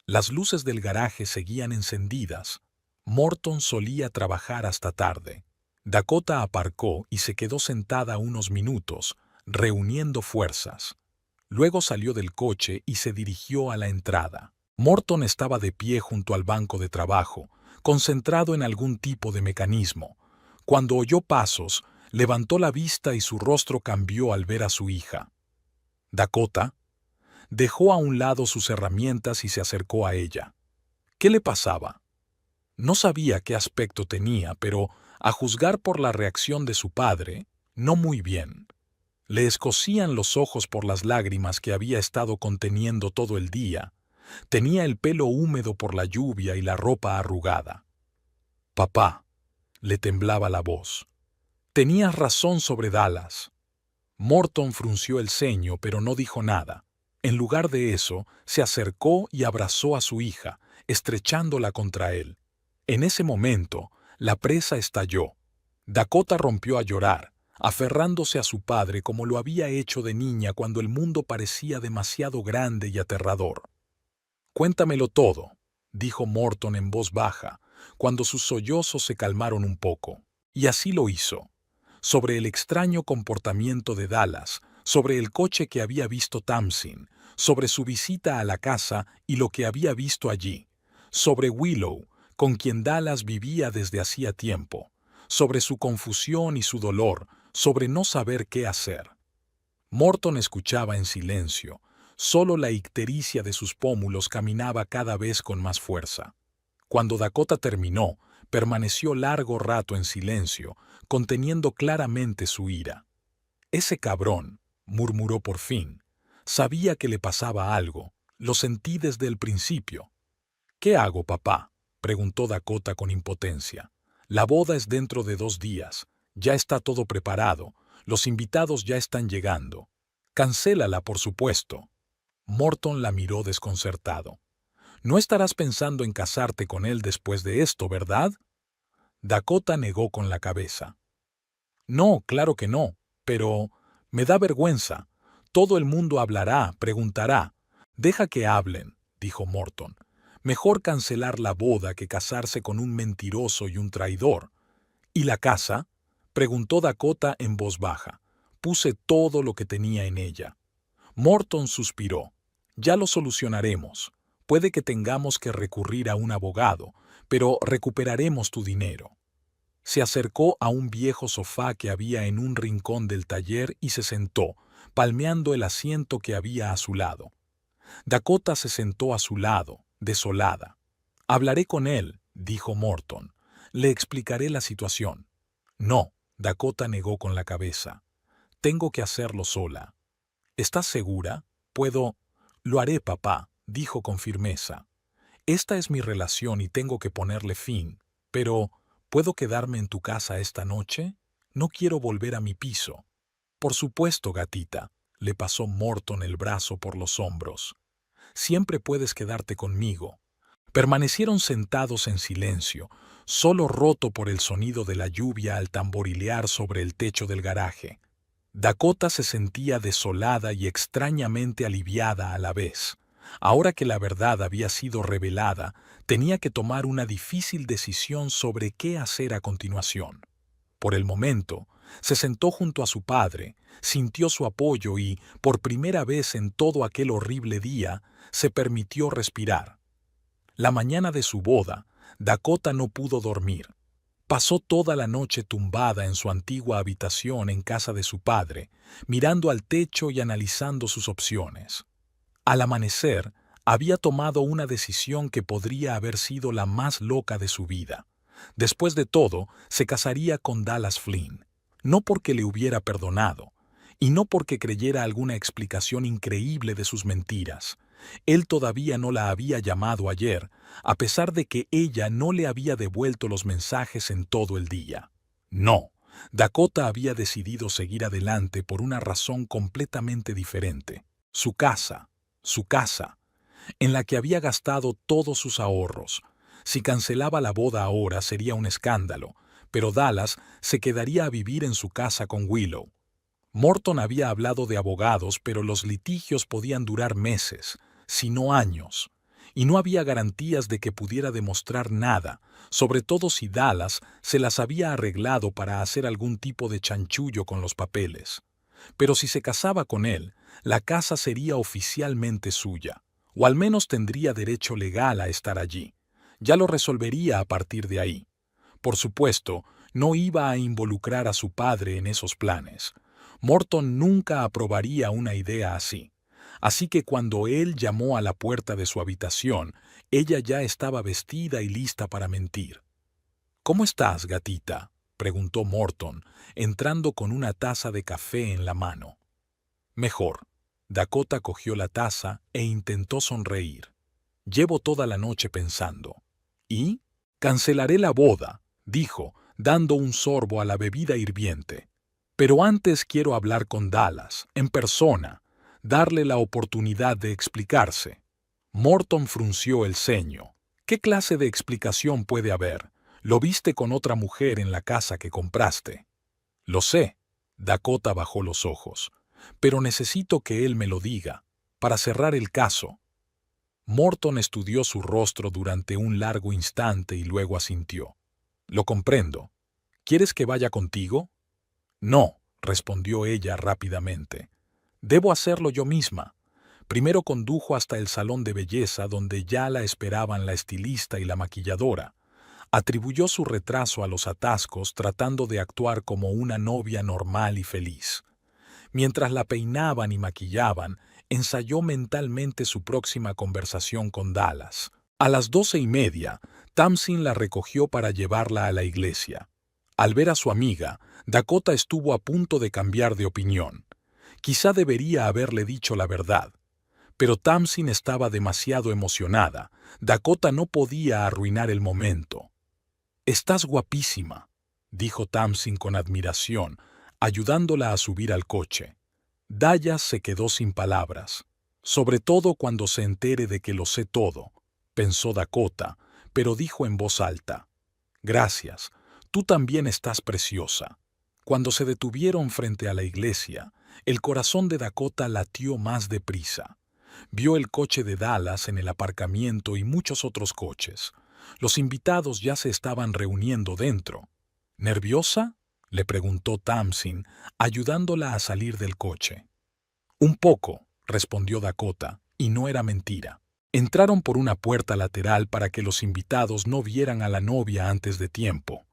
Las luces del garaje seguían encendidas. Morton solía trabajar hasta tarde. Dakota aparcó y se quedó sentada unos minutos, reuniendo fuerzas. Luego salió del coche y se dirigió a la entrada. Morton estaba de pie junto al banco de trabajo, concentrado en algún tipo de mecanismo. Cuando oyó pasos, levantó la vista y su rostro cambió al ver a su hija. Dakota dejó a un lado sus herramientas y se acercó a ella. ¿Qué le pasaba? No sabía qué aspecto tenía, pero, a juzgar por la reacción de su padre, no muy bien. Le escocían los ojos por las lágrimas que había estado conteniendo todo el día. Tenía el pelo húmedo por la lluvia y la ropa arrugada. «Papá», le temblaba la voz. «Tenías razón sobre Dallas». Morton frunció el ceño, pero no dijo nada. En lugar de eso, se acercó y abrazó a su hija, estrechándola contra él. En ese momento, la presa estalló. Dakota rompió a llorar, aferrándose a su padre como lo había hecho de niña cuando el mundo parecía demasiado grande y aterrador. «Cuéntamelo todo», dijo Morton en voz baja, cuando sus sollozos se calmaron un poco. Y así lo hizo. Sobre el extraño comportamiento de Dallas, sobre el coche que había visto Tamsin, sobre su visita a la casa y lo que había visto allí, sobre Willow, con quien Dallas vivía desde hacía tiempo, sobre su confusión y su dolor, sobre no saber qué hacer. Morton escuchaba en silencio, solo la ictericia de sus pómulos caminaba cada vez con más fuerza. Cuando Dakota terminó, permaneció largo rato en silencio, conteniendo claramente su ira. «Ese cabrón», murmuró por fin. «Sabía que le pasaba algo. Lo sentí desde el principio». «¿Qué hago, papá?», preguntó Dakota con impotencia. «La boda es dentro de 2 días. Ya está todo preparado. Los invitados ya están llegando. Cancélala, por supuesto». Morton la miró desconcertado. «No estarás pensando en casarte con él después de esto, ¿verdad?». Dakota negó con la cabeza. «No, claro que no, pero me da vergüenza. Todo el mundo hablará, preguntará». «Deja que hablen», dijo Morton. «Mejor cancelar la boda que casarse con un mentiroso y un traidor». «¿Y la casa?», preguntó Dakota en voz baja. «Puse todo lo que tenía en ella». Morton suspiró. «Ya lo solucionaremos. Puede que tengamos que recurrir a un abogado, pero recuperaremos tu dinero». Se acercó a un viejo sofá que había en un rincón del taller y se sentó, palmeando el asiento que había a su lado. Dakota se sentó a su lado, desolada. «Hablaré con él», dijo Morton. «Le explicaré la situación». «No», Dakota negó con la cabeza. «Tengo que hacerlo sola». «¿Estás segura? Puedo...». «Lo haré, papá», dijo con firmeza. «Esta es mi relación y tengo que ponerle fin. Pero, ¿puedo quedarme en tu casa esta noche? No quiero volver a mi piso». «Por supuesto, gatita», le pasó Morton el brazo por los hombros. «Siempre puedes quedarte conmigo». Permanecieron sentados en silencio, solo roto por el sonido de la lluvia al tamborilear sobre el techo del garaje. Dakota se sentía desolada y extrañamente aliviada a la vez. Ahora que la verdad había sido revelada, tenía que tomar una difícil decisión sobre qué hacer a continuación. Por el momento, se sentó junto a su padre, sintió su apoyo y, por primera vez en todo aquel horrible día, se permitió respirar. La mañana de su boda, Dakota no pudo dormir. Pasó toda la noche tumbada en su antigua habitación en casa de su padre, mirando al techo y analizando sus opciones. Al amanecer, había tomado una decisión que podría haber sido la más loca de su vida. Después de todo, se casaría con Dallas Flynn, no porque le hubiera perdonado, y no porque creyera alguna explicación increíble de sus mentiras. Él todavía no la había llamado ayer, a pesar de que ella no le había devuelto los mensajes en todo el día. No, Dakota había decidido seguir adelante por una razón completamente diferente. Su casa, en la que había gastado todos sus ahorros. Si cancelaba la boda ahora sería un escándalo, pero Dallas se quedaría a vivir en su casa con Willow. Morton había hablado de abogados, pero los litigios podían durar meses, si no años, y no había garantías de que pudiera demostrar nada, sobre todo si Dallas se las había arreglado para hacer algún tipo de chanchullo con los papeles. Pero si se casaba con él, la casa sería oficialmente suya, o al menos tendría derecho legal a estar allí. Ya lo resolvería a partir de ahí. Por supuesto, no iba a involucrar a su padre en esos planes. Morton nunca aprobaría una idea así. Así que cuando él llamó a la puerta de su habitación, ella ya estaba vestida y lista para mentir. «¿Cómo estás, gatita?», preguntó Morton, entrando con una taza de café en la mano. «Mejor». Dakota cogió la taza e intentó sonreír. «Llevo toda la noche pensando». «¿Y?» «Cancelaré la boda», dijo, dando un sorbo a la bebida hirviente. «Pero antes quiero hablar con Dallas, en persona, darle la oportunidad de explicarse». Morton frunció el ceño. «¿Qué clase de explicación puede haber? Lo viste con otra mujer en la casa que compraste». «Lo sé». Dakota bajó los ojos. «Pero necesito que él me lo diga, para cerrar el caso». Morton estudió su rostro durante un largo instante y luego asintió. «Lo comprendo. ¿Quieres que vaya contigo?» «No», respondió ella rápidamente. «Debo hacerlo yo misma». Primero condujo hasta el salón de belleza donde ya la esperaban la estilista y la maquilladora. Atribuyó su retraso a los atascos tratando de actuar como una novia normal y feliz. Mientras la peinaban y maquillaban, ensayó mentalmente su próxima conversación con Dallas. A las 12:30, Tamsin la recogió para llevarla a la iglesia. Al ver a su amiga, Dakota estuvo a punto de cambiar de opinión. Quizá debería haberle dicho la verdad. Pero Tamsin estaba demasiado emocionada. Dakota no podía arruinar el momento. «Estás guapísima», dijo Tamsin con admiración, ayudándola a subir al coche. Dallas se quedó sin palabras. «Sobre todo cuando se entere de que lo sé todo», pensó Dakota, pero dijo en voz alta. «Gracias, tú también estás preciosa». Cuando se detuvieron frente a la iglesia, el corazón de Dakota latió más deprisa. Vio el coche de Dallas en el aparcamiento y muchos otros coches. Los invitados ya se estaban reuniendo dentro. «¿Nerviosa?», le preguntó Tamsin, ayudándola a salir del coche. «Un poco», respondió Dakota, y no era mentira. Entraron por una puerta lateral para que los invitados no vieran a la novia antes de tiempo.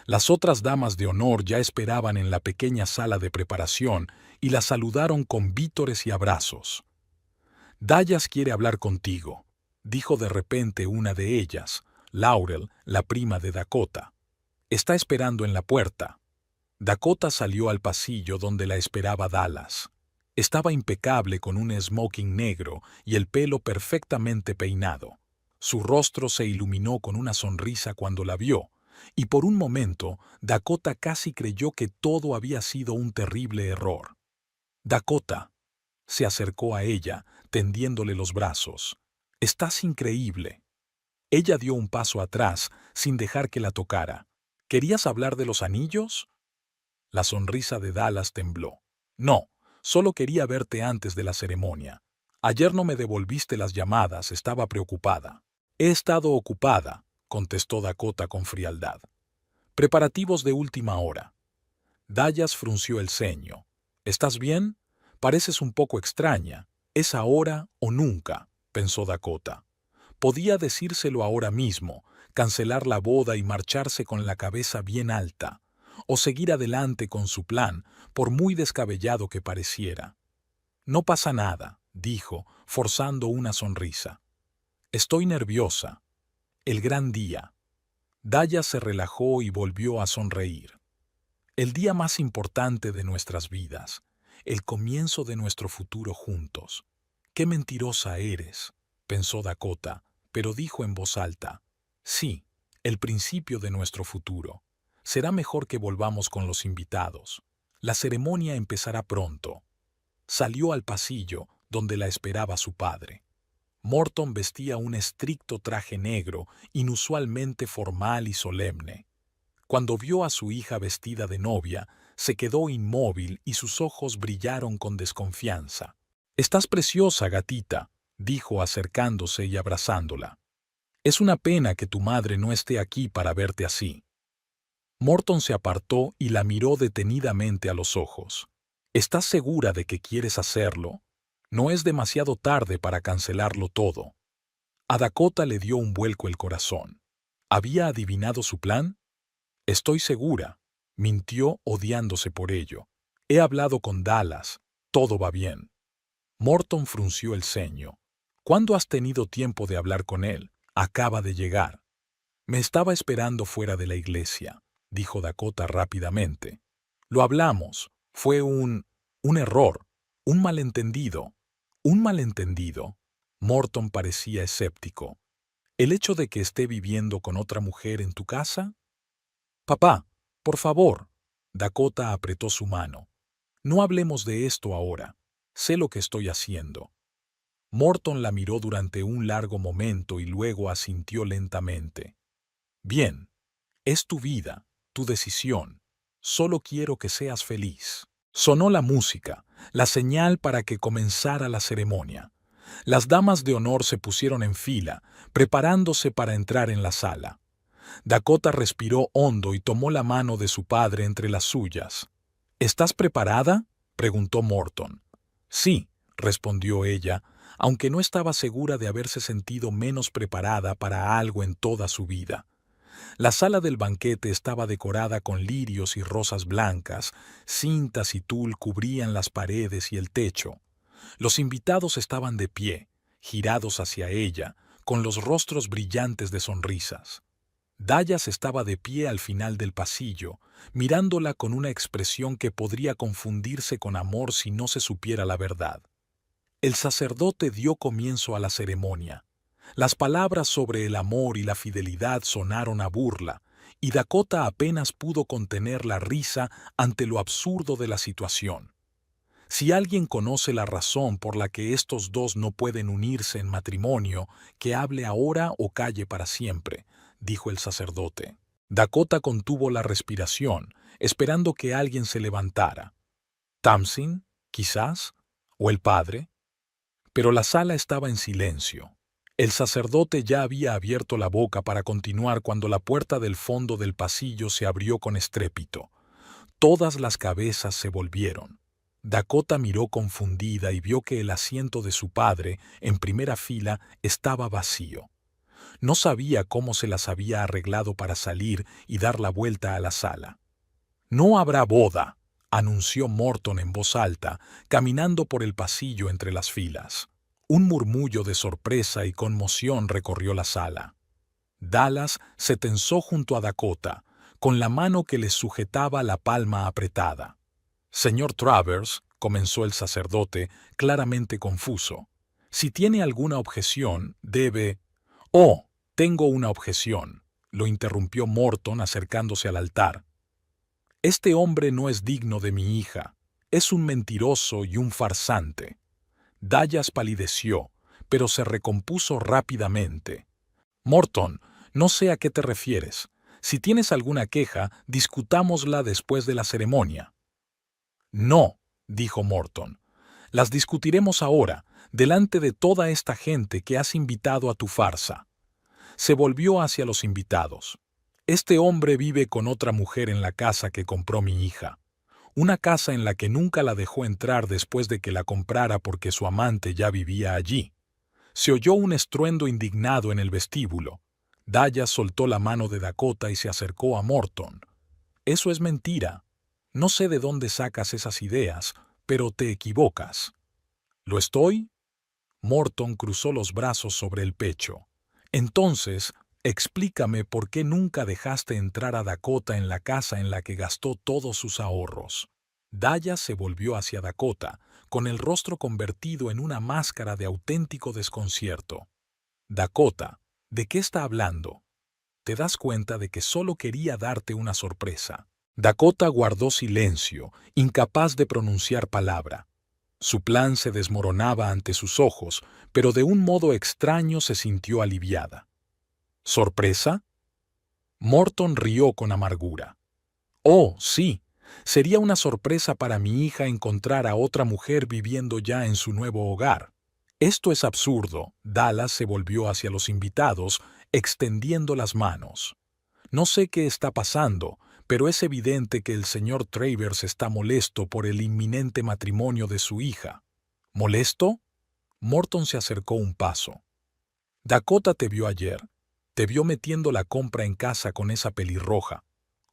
Las otras damas de honor ya esperaban en la pequeña sala de preparación y la saludaron con vítores y abrazos. «Dallas quiere hablar contigo», dijo de repente una de ellas, Laurel, la prima de Dakota. «Está esperando en la puerta». Dakota salió al pasillo donde la esperaba Dallas. Estaba impecable con un smoking negro y el pelo perfectamente peinado. Su rostro se iluminó con una sonrisa cuando la vio, y por un momento Dakota casi creyó que todo había sido un terrible error. «Dakota», se acercó a ella, tendiéndole los brazos. «Estás increíble». Ella dio un paso atrás, sin dejar que la tocara. «¿Querías hablar de los anillos?». La sonrisa de Dallas tembló. «No, solo quería verte antes de la ceremonia. Ayer no me devolviste las llamadas, estaba preocupada». «He estado ocupada», contestó Dakota con frialdad. «Preparativos de última hora». Dallas frunció el ceño. «¿Estás bien? Pareces un poco extraña. Es ahora o nunca», pensó Dakota. Podía decírselo ahora mismo, cancelar la boda y marcharse con la cabeza bien alta, o seguir adelante con su plan, por muy descabellado que pareciera. «No pasa nada», dijo, forzando una sonrisa. Estoy nerviosa. El gran día. Daya se relajó y volvió a sonreír. El día más importante de nuestras vidas, el comienzo de nuestro futuro juntos. Qué mentirosa eres, pensó Dakota, pero dijo en voz alta. Sí, el principio de nuestro futuro. Será mejor que volvamos con los invitados. La ceremonia empezará pronto. Salió al pasillo, donde la esperaba su padre. Morton vestía un estricto traje negro, inusualmente formal y solemne. Cuando vio a su hija vestida de novia, se quedó inmóvil y sus ojos brillaron con desconfianza. «Estás preciosa, gatita», dijo acercándose y abrazándola. «Es una pena que tu madre no esté aquí para verte así». Morton se apartó y la miró detenidamente a los ojos. «¿Estás segura de que quieres hacerlo? No es demasiado tarde para cancelarlo todo». A Dakota le dio un vuelco el corazón. ¿Había adivinado su plan? «Estoy segura», mintió odiándose por ello. «He hablado con Dallas. Todo va bien». Morton frunció el ceño. «¿Cuándo has tenido tiempo de hablar con él? Acaba de llegar». «Me estaba esperando fuera de la iglesia», dijo Dakota rápidamente. «Lo hablamos. Fue un error. Un malentendido». «¿Un malentendido?» Morton parecía escéptico. «¿El hecho de que esté viviendo con otra mujer en tu casa?» «Papá, por favor». Dakota apretó su mano. «No hablemos de esto ahora. Sé lo que estoy haciendo». Morton la miró durante un largo momento y luego asintió lentamente. «Bien. Es tu vida, tu decisión. Solo quiero que seas feliz». Sonó la música, la señal para que comenzara la ceremonia. Las damas de honor se pusieron en fila, preparándose para entrar en la sala. Dakota respiró hondo y tomó la mano de su padre entre las suyas. «¿Estás preparada?», preguntó Morton. «Sí», respondió ella, aunque no estaba segura de haberse sentido menos preparada para algo en toda su vida. La sala del banquete estaba decorada con lirios y rosas blancas, cintas y tul cubrían las paredes y el techo. Los invitados estaban de pie, girados hacia ella, con los rostros brillantes de sonrisas. Dallas estaba de pie al final del pasillo, mirándola con una expresión que podría confundirse con amor si no se supiera la verdad. El sacerdote dio comienzo a la ceremonia. Las palabras sobre el amor y la fidelidad sonaron a burla, y Dakota apenas pudo contener la risa ante lo absurdo de la situación. Si alguien conoce la razón por la que estos dos no pueden unirse en matrimonio, que hable ahora o calle para siempre, dijo el sacerdote. Dakota contuvo la respiración, esperando que alguien se levantara. ¿Tamsin, quizás? ¿O el padre? Pero la sala estaba en silencio. El sacerdote ya había abierto la boca para continuar cuando la puerta del fondo del pasillo se abrió con estrépito. Todas las cabezas se volvieron. Dakota miró confundida y vio que el asiento de su padre, en primera fila, estaba vacío. No sabía cómo se las había arreglado para salir y dar la vuelta a la sala. «No habrá boda», anunció Morton en voz alta, caminando por el pasillo entre las filas. Un murmullo de sorpresa y conmoción recorrió la sala. Dallas se tensó junto a Dakota, con la mano que le sujetaba la palma apretada. «Señor Travers», comenzó el sacerdote, claramente confuso, «si tiene alguna objeción, debe...» «Oh, tengo una objeción», lo interrumpió Morton acercándose al altar. «Este hombre no es digno de mi hija. Es un mentiroso y un farsante». Dallas palideció, pero se recompuso rápidamente. «Morton, no sé a qué te refieres. Si tienes alguna queja, discutámosla después de la ceremonia». «No», dijo Morton. «Las discutiremos ahora, delante de toda esta gente que has invitado a tu farsa». Se volvió hacia los invitados. «Este hombre vive con otra mujer en la casa que compró mi hija. Una casa en la que nunca la dejó entrar después de que la comprara porque su amante ya vivía allí». Se oyó un estruendo indignado en el vestíbulo. Dallas soltó la mano de Dakota y se acercó a Morton. «Eso es mentira. No sé de dónde sacas esas ideas, pero te equivocas». «¿Lo estoy?», Morton cruzó los brazos sobre el pecho. Entonces, explícame por qué nunca dejaste entrar a Dakota en la casa en la que gastó todos sus ahorros. Dallas se volvió hacia Dakota, con el rostro convertido en una máscara de auténtico desconcierto. Dakota, ¿de qué está hablando? Te das cuenta de que solo quería darte una sorpresa. Dakota guardó silencio, incapaz de pronunciar palabra. Su plan se desmoronaba ante sus ojos, pero de un modo extraño se sintió aliviada. ¿Sorpresa? Morton rió con amargura. Oh, sí, sería una sorpresa para mi hija encontrar a otra mujer viviendo ya en su nuevo hogar. Esto es absurdo. Dallas se volvió hacia los invitados, extendiendo las manos. No sé qué está pasando, pero es evidente que el señor Travers está molesto por el inminente matrimonio de su hija. ¿Molesto? Morton se acercó un paso. Dakota te vio ayer. Te vio metiendo la compra en casa con esa pelirroja.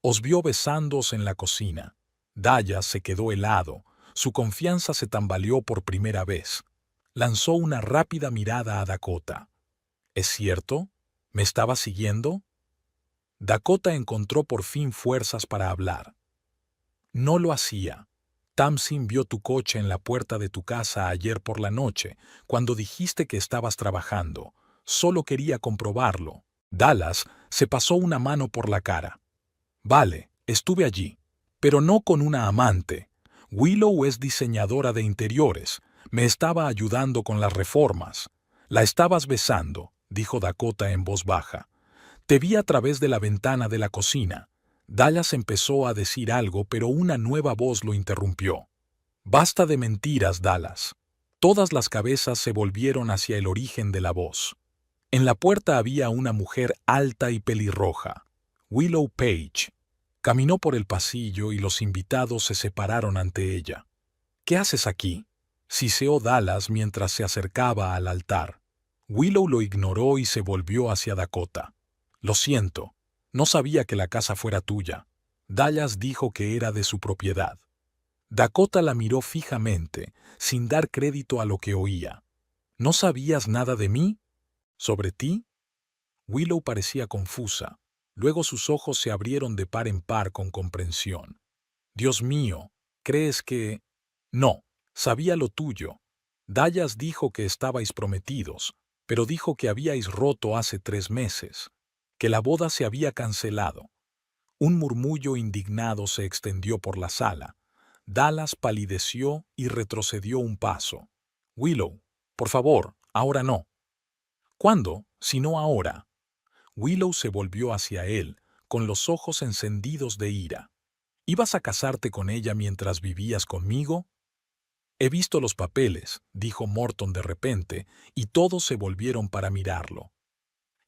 Os vio besándoos en la cocina. Dallas se quedó helado. Su confianza se tambaleó por primera vez. Lanzó una rápida mirada a Dakota. ¿Es cierto? ¿Me estaba siguiendo? Dakota encontró por fin fuerzas para hablar. No lo hacía. Tamsin vio tu coche en la puerta de tu casa ayer por la noche, cuando dijiste que estabas trabajando. Solo quería comprobarlo. Dallas se pasó una mano por la cara. Vale, estuve allí, pero no con una amante. Willow es diseñadora de interiores. Me estaba ayudando con las reformas. La estabas besando, dijo Dakota en voz baja. Te vi a través de la ventana de la cocina. Dallas empezó a decir algo, pero una nueva voz lo interrumpió. Basta de mentiras, Dallas. Todas las cabezas se volvieron hacia el origen de la voz. En la puerta había una mujer alta y pelirroja, Willow Page. Caminó por el pasillo y los invitados se separaron ante ella. ¿Qué haces aquí?, siseó Dallas mientras se acercaba al altar. Willow lo ignoró y se volvió hacia Dakota. Lo siento, no sabía que la casa fuera tuya. Dallas dijo que era de su propiedad. Dakota la miró fijamente, sin dar crédito a lo que oía. ¿No sabías nada de mí? ¿Sobre ti? Willow parecía confusa. Luego sus ojos se abrieron de par en par con comprensión. Dios mío, ¿crees que...? No, sabía lo tuyo. Dallas dijo que estabais prometidos, pero dijo que habíais roto hace 3 meses, que la boda se había cancelado. Un murmullo indignado se extendió por la sala. Dallas palideció y retrocedió un paso. Willow, por favor, ahora no. ¿Cuándo, si no ahora? Willow se volvió hacia él, con los ojos encendidos de ira. ¿Ibas a casarte con ella mientras vivías conmigo? He visto los papeles, dijo Morton de repente, y todos se volvieron para mirarlo.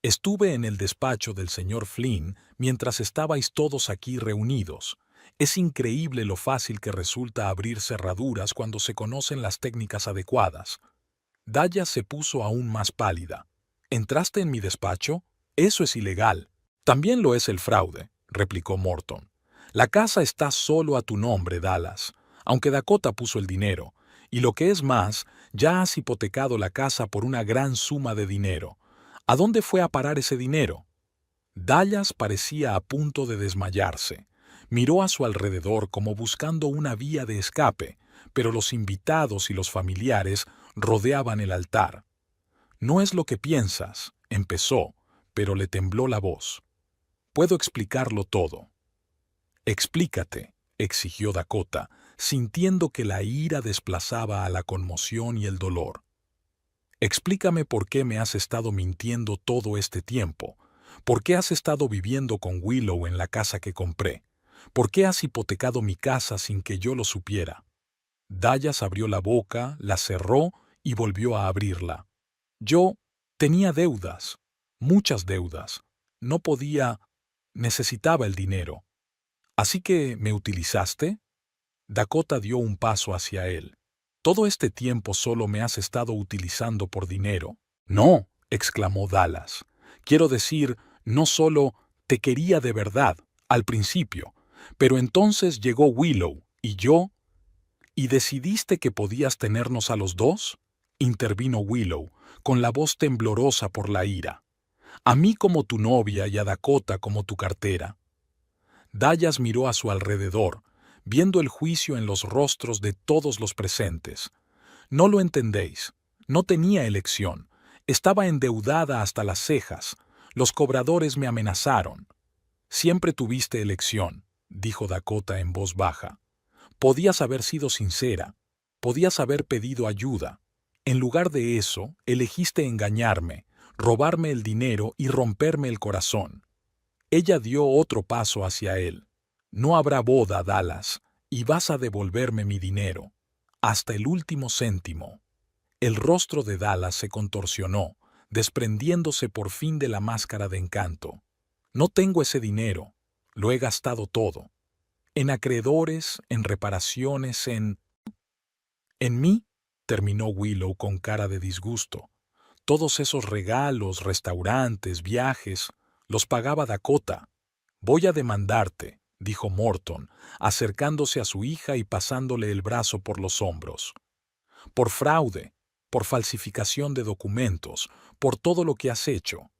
Estuve en el despacho del señor Flynn mientras estabais todos aquí reunidos. Es increíble lo fácil que resulta abrir cerraduras cuando se conocen las técnicas adecuadas. Dallas se puso aún más pálida. ¿Entraste en mi despacho? Eso es ilegal. También lo es el fraude, replicó Morton. La casa está solo a tu nombre, Dallas, aunque Dakota puso el dinero. Y lo que es más, ya has hipotecado la casa por una gran suma de dinero. ¿A dónde fue a parar ese dinero? Dallas parecía a punto de desmayarse. Miró a su alrededor como buscando una vía de escape, pero los invitados y los familiares rodeaban el altar. No es lo que piensas, empezó, pero le tembló la voz. Puedo explicarlo todo. Explícate, exigió Dakota, sintiendo que la ira desplazaba a la conmoción y el dolor. Explícame por qué me has estado mintiendo todo este tiempo. ¿Por qué has estado viviendo con Willow en la casa que compré? ¿Por qué has hipotecado mi casa sin que yo lo supiera? Dallas abrió la boca, la cerró y volvió a abrirla. Yo tenía deudas, muchas deudas. No podía, necesitaba el dinero. ¿Así que me utilizaste? Dakota dio un paso hacia él. ¿Todo este tiempo solo me has estado utilizando por dinero? No, exclamó Dallas. Quiero decir, no solo te quería de verdad, al principio, pero entonces llegó Willow y yo, y decidiste que podías tenernos a los dos. intervino Willow, con la voz temblorosa por la ira. A mí como tu novia y a Dakota como tu cartera. Dallas miró a su alrededor, viendo el juicio en los rostros de todos los presentes. No lo entendéis. No tenía elección. Estaba endeudada hasta las cejas. Los cobradores me amenazaron. Siempre tuviste elección, dijo Dakota en voz baja. Podías haber sido sincera. Podías haber pedido ayuda. En lugar de eso, elegiste engañarme, robarme el dinero y romperme el corazón. Ella dio otro paso hacia él. No habrá boda, Dallas, y vas a devolverme mi dinero. Hasta el último céntimo. El rostro de Dallas se contorsionó, desprendiéndose por fin de la máscara de encanto. No tengo ese dinero. Lo he gastado todo. En acreedores, en reparaciones, En mí, terminó Willow con cara de disgusto. Todos esos regalos, restaurantes, viajes, los pagaba Dakota. Voy a demandarte, dijo Morton, acercándose a su hija y pasándole el brazo por los hombros. Por fraude, por falsificación de documentos, por todo lo que has hecho.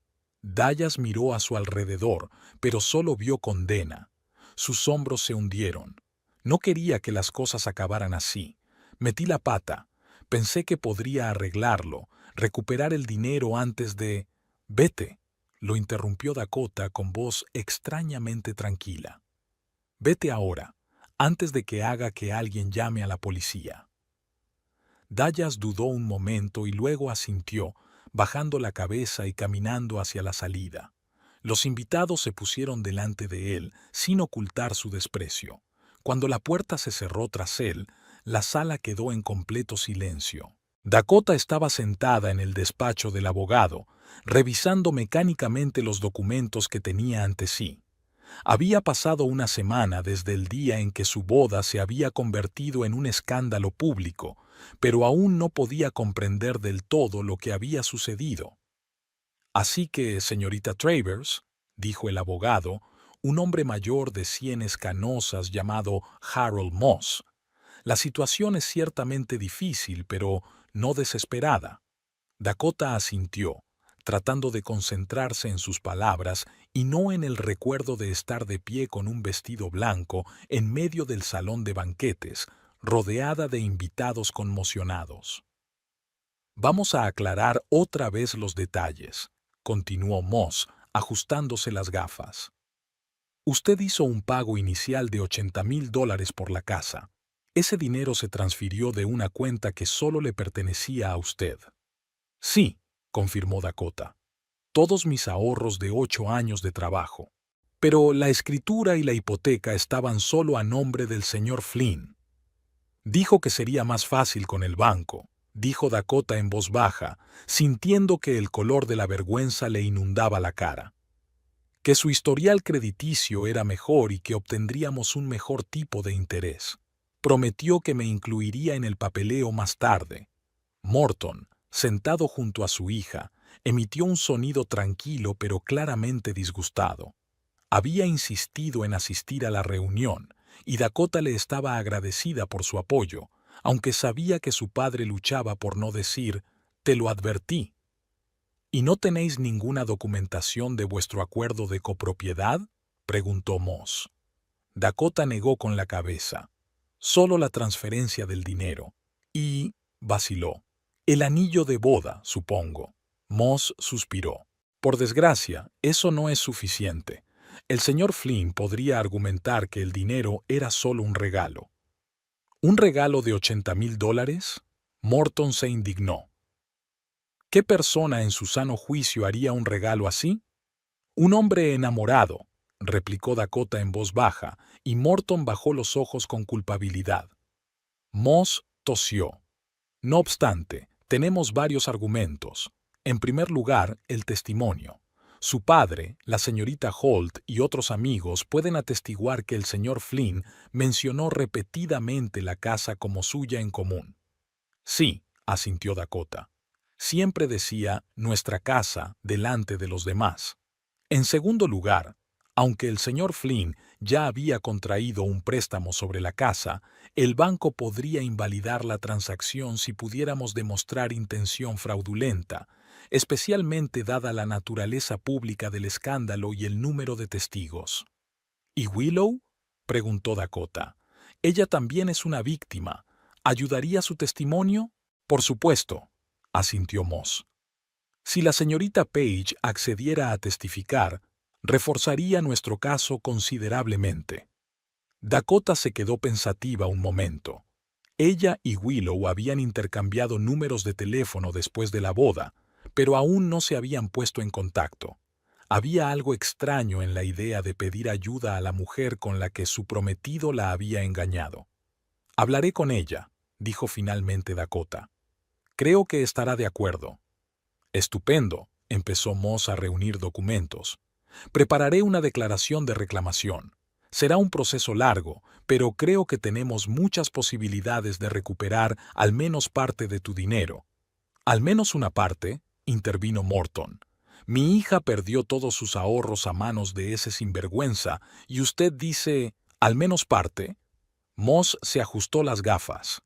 Dallas miró a su alrededor, pero solo vio condena. Sus hombros se hundieron. No quería que las cosas acabaran así. Metí la pata. Pensé que podría arreglarlo, recuperar el dinero antes de... Vete, lo interrumpió Dakota con voz extrañamente tranquila. Vete ahora, antes de que haga que alguien llame a la policía. Dallas dudó un momento y luego asintió, bajando la cabeza y caminando hacia la salida. Los invitados se pusieron delante de él, sin ocultar su desprecio. Cuando la puerta se cerró tras él, la sala quedó en completo silencio. Dakota estaba sentada en el despacho del abogado, revisando mecánicamente los documentos que tenía ante sí. Había pasado una semana desde el día en que su boda se había convertido en un escándalo público, pero aún no podía comprender del todo lo que había sucedido. Así que, señorita Travers, dijo el abogado, un hombre mayor de sienes canosas llamado Harold Moss, la situación es ciertamente difícil, pero no desesperada. Dakota asintió, tratando de concentrarse en sus palabras y no en el recuerdo de estar de pie con un vestido blanco en medio del salón de banquetes, rodeada de invitados conmocionados. Vamos a aclarar otra vez los detalles, continuó Moss, ajustándose las gafas. Usted hizo un pago inicial de $80,000 por la casa. Ese dinero se transfirió de una cuenta que solo le pertenecía a usted. Sí, confirmó Dakota. Todos mis ahorros de 8 años de trabajo. Pero la escritura y la hipoteca estaban solo a nombre del señor Flynn. Dijo que sería más fácil con el banco, dijo Dakota en voz baja, sintiendo que el color de la vergüenza le inundaba la cara. Que su historial crediticio era mejor y que obtendríamos un mejor tipo de interés. Prometió que me incluiría en el papeleo más tarde. Morton, sentado junto a su hija, emitió un sonido tranquilo pero claramente disgustado. Había insistido en asistir a la reunión, y Dakota le estaba agradecida por su apoyo, aunque sabía que su padre luchaba por no decir, «Te lo advertí». ¿Y no tenéis ninguna documentación de vuestro acuerdo de copropiedad?, preguntó Moss. Dakota negó con la cabeza. Solo la transferencia del dinero. Y, vaciló, el anillo de boda, supongo. Moss suspiró. Por desgracia, eso no es suficiente. El señor Flynn podría argumentar que el dinero era solo un regalo. ¿Un regalo de $80,000? Morton se indignó. ¿Qué persona en su sano juicio haría un regalo así? Un hombre enamorado, replicó Dakota en voz baja, y Morton bajó los ojos con culpabilidad. Moss tosió. No obstante, tenemos varios argumentos. En primer lugar, el testimonio. Su padre, la señorita Holt y otros amigos pueden atestiguar que el señor Flynn mencionó repetidamente la casa como suya en común. Sí, asintió Dakota. Siempre decía «nuestra casa» delante de los demás. En segundo lugar, Aunque el señor Flynn ya había contraído un préstamo sobre la casa, el banco podría invalidar la transacción si pudiéramos demostrar intención fraudulenta, especialmente dada la naturaleza pública del escándalo y el número de testigos. ¿Y Willow?, preguntó Dakota. Ella también es una víctima. ¿Ayudaría su testimonio? Por supuesto, asintió Moss. Si la señorita Page accediera a testificar, reforzaría nuestro caso considerablemente. Dakota se quedó pensativa un momento. Ella y Willow habían intercambiado números de teléfono después de la boda, pero aún no se habían puesto en contacto. Había algo extraño en la idea de pedir ayuda a la mujer con la que su prometido la había engañado. «Hablaré con ella», dijo finalmente Dakota. «Creo que estará de acuerdo». «Estupendo», empezó Moss a reunir documentos. «Prepararé una declaración de reclamación. Será un proceso largo, pero creo que tenemos muchas posibilidades de recuperar al menos parte de tu dinero». «Al menos una parte», intervino Morton. «Mi hija perdió todos sus ahorros a manos de ese sinvergüenza, y usted dice, ¿al menos parte?». Moss se ajustó las gafas.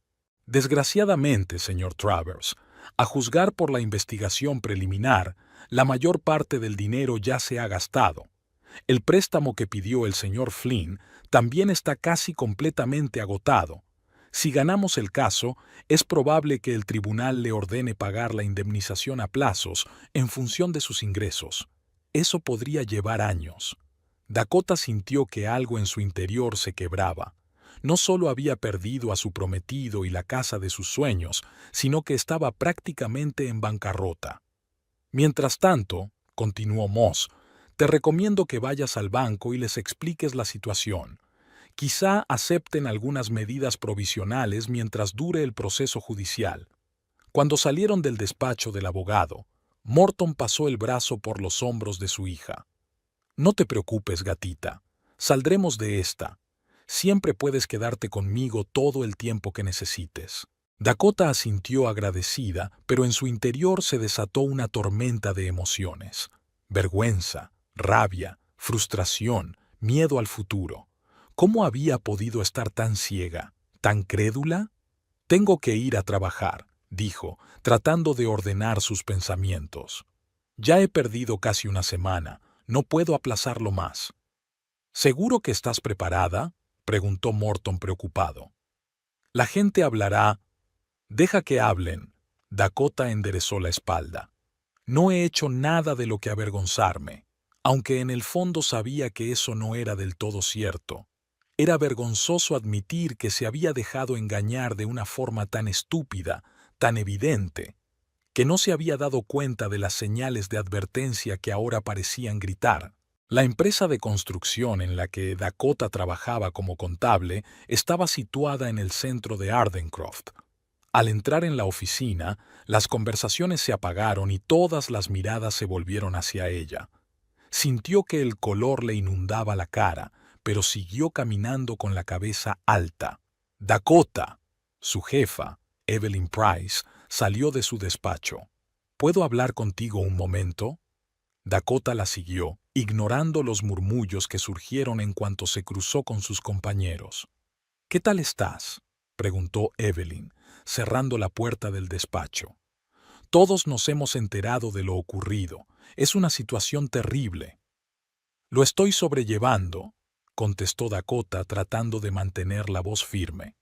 «Desgraciadamente, señor Travers, a juzgar por la investigación preliminar, la mayor parte del dinero ya se ha gastado. El préstamo que pidió el señor Flynn también está casi completamente agotado. Si ganamos el caso, es probable que el tribunal le ordene pagar la indemnización a plazos en función de sus ingresos. Eso podría llevar años». Dakota sintió que algo en su interior se quebraba. No solo había perdido a su prometido y la casa de sus sueños, sino que estaba prácticamente en bancarrota. «Mientras tanto», continuó Moss, «te recomiendo que vayas al banco y les expliques la situación. Quizá acepten algunas medidas provisionales mientras dure el proceso judicial». Cuando salieron del despacho del abogado, Morton pasó el brazo por los hombros de su hija. «No te preocupes, gatita. Saldremos de esta. Siempre puedes quedarte conmigo todo el tiempo que necesites». Dakota asintió agradecida, pero en su interior se desató una tormenta de emociones. Vergüenza, rabia, frustración, miedo al futuro. ¿Cómo había podido estar tan ciega, tan crédula? «Tengo que ir a trabajar», dijo, tratando de ordenar sus pensamientos. «Ya he perdido casi una semana. No puedo aplazarlo más». «¿Seguro que estás preparada?», preguntó Morton preocupado. «La gente hablará». «Deja que hablen». Dakota enderezó la espalda. «No he hecho nada de lo que avergonzarme», aunque en el fondo sabía que eso no era del todo cierto. Era vergonzoso admitir que se había dejado engañar de una forma tan estúpida, tan evidente, que no se había dado cuenta de las señales de advertencia que ahora parecían gritar. La empresa de construcción en la que Dakota trabajaba como contable estaba situada en el centro de Ardencroft. Al entrar en la oficina, las conversaciones se apagaron y todas las miradas se volvieron hacia ella. Sintió que el color le inundaba la cara, pero siguió caminando con la cabeza alta. «Dakota», su jefa, Evelyn Price, salió de su despacho. «¿Puedo hablar contigo un momento?». Dakota la siguió, ignorando los murmullos que surgieron en cuanto se cruzó con sus compañeros. «¿Qué tal estás?», preguntó Evelyn, cerrando la puerta del despacho. «Todos nos hemos enterado de lo ocurrido. Es una situación terrible». «Lo estoy sobrellevando», contestó Dakota tratando de mantener la voz firme.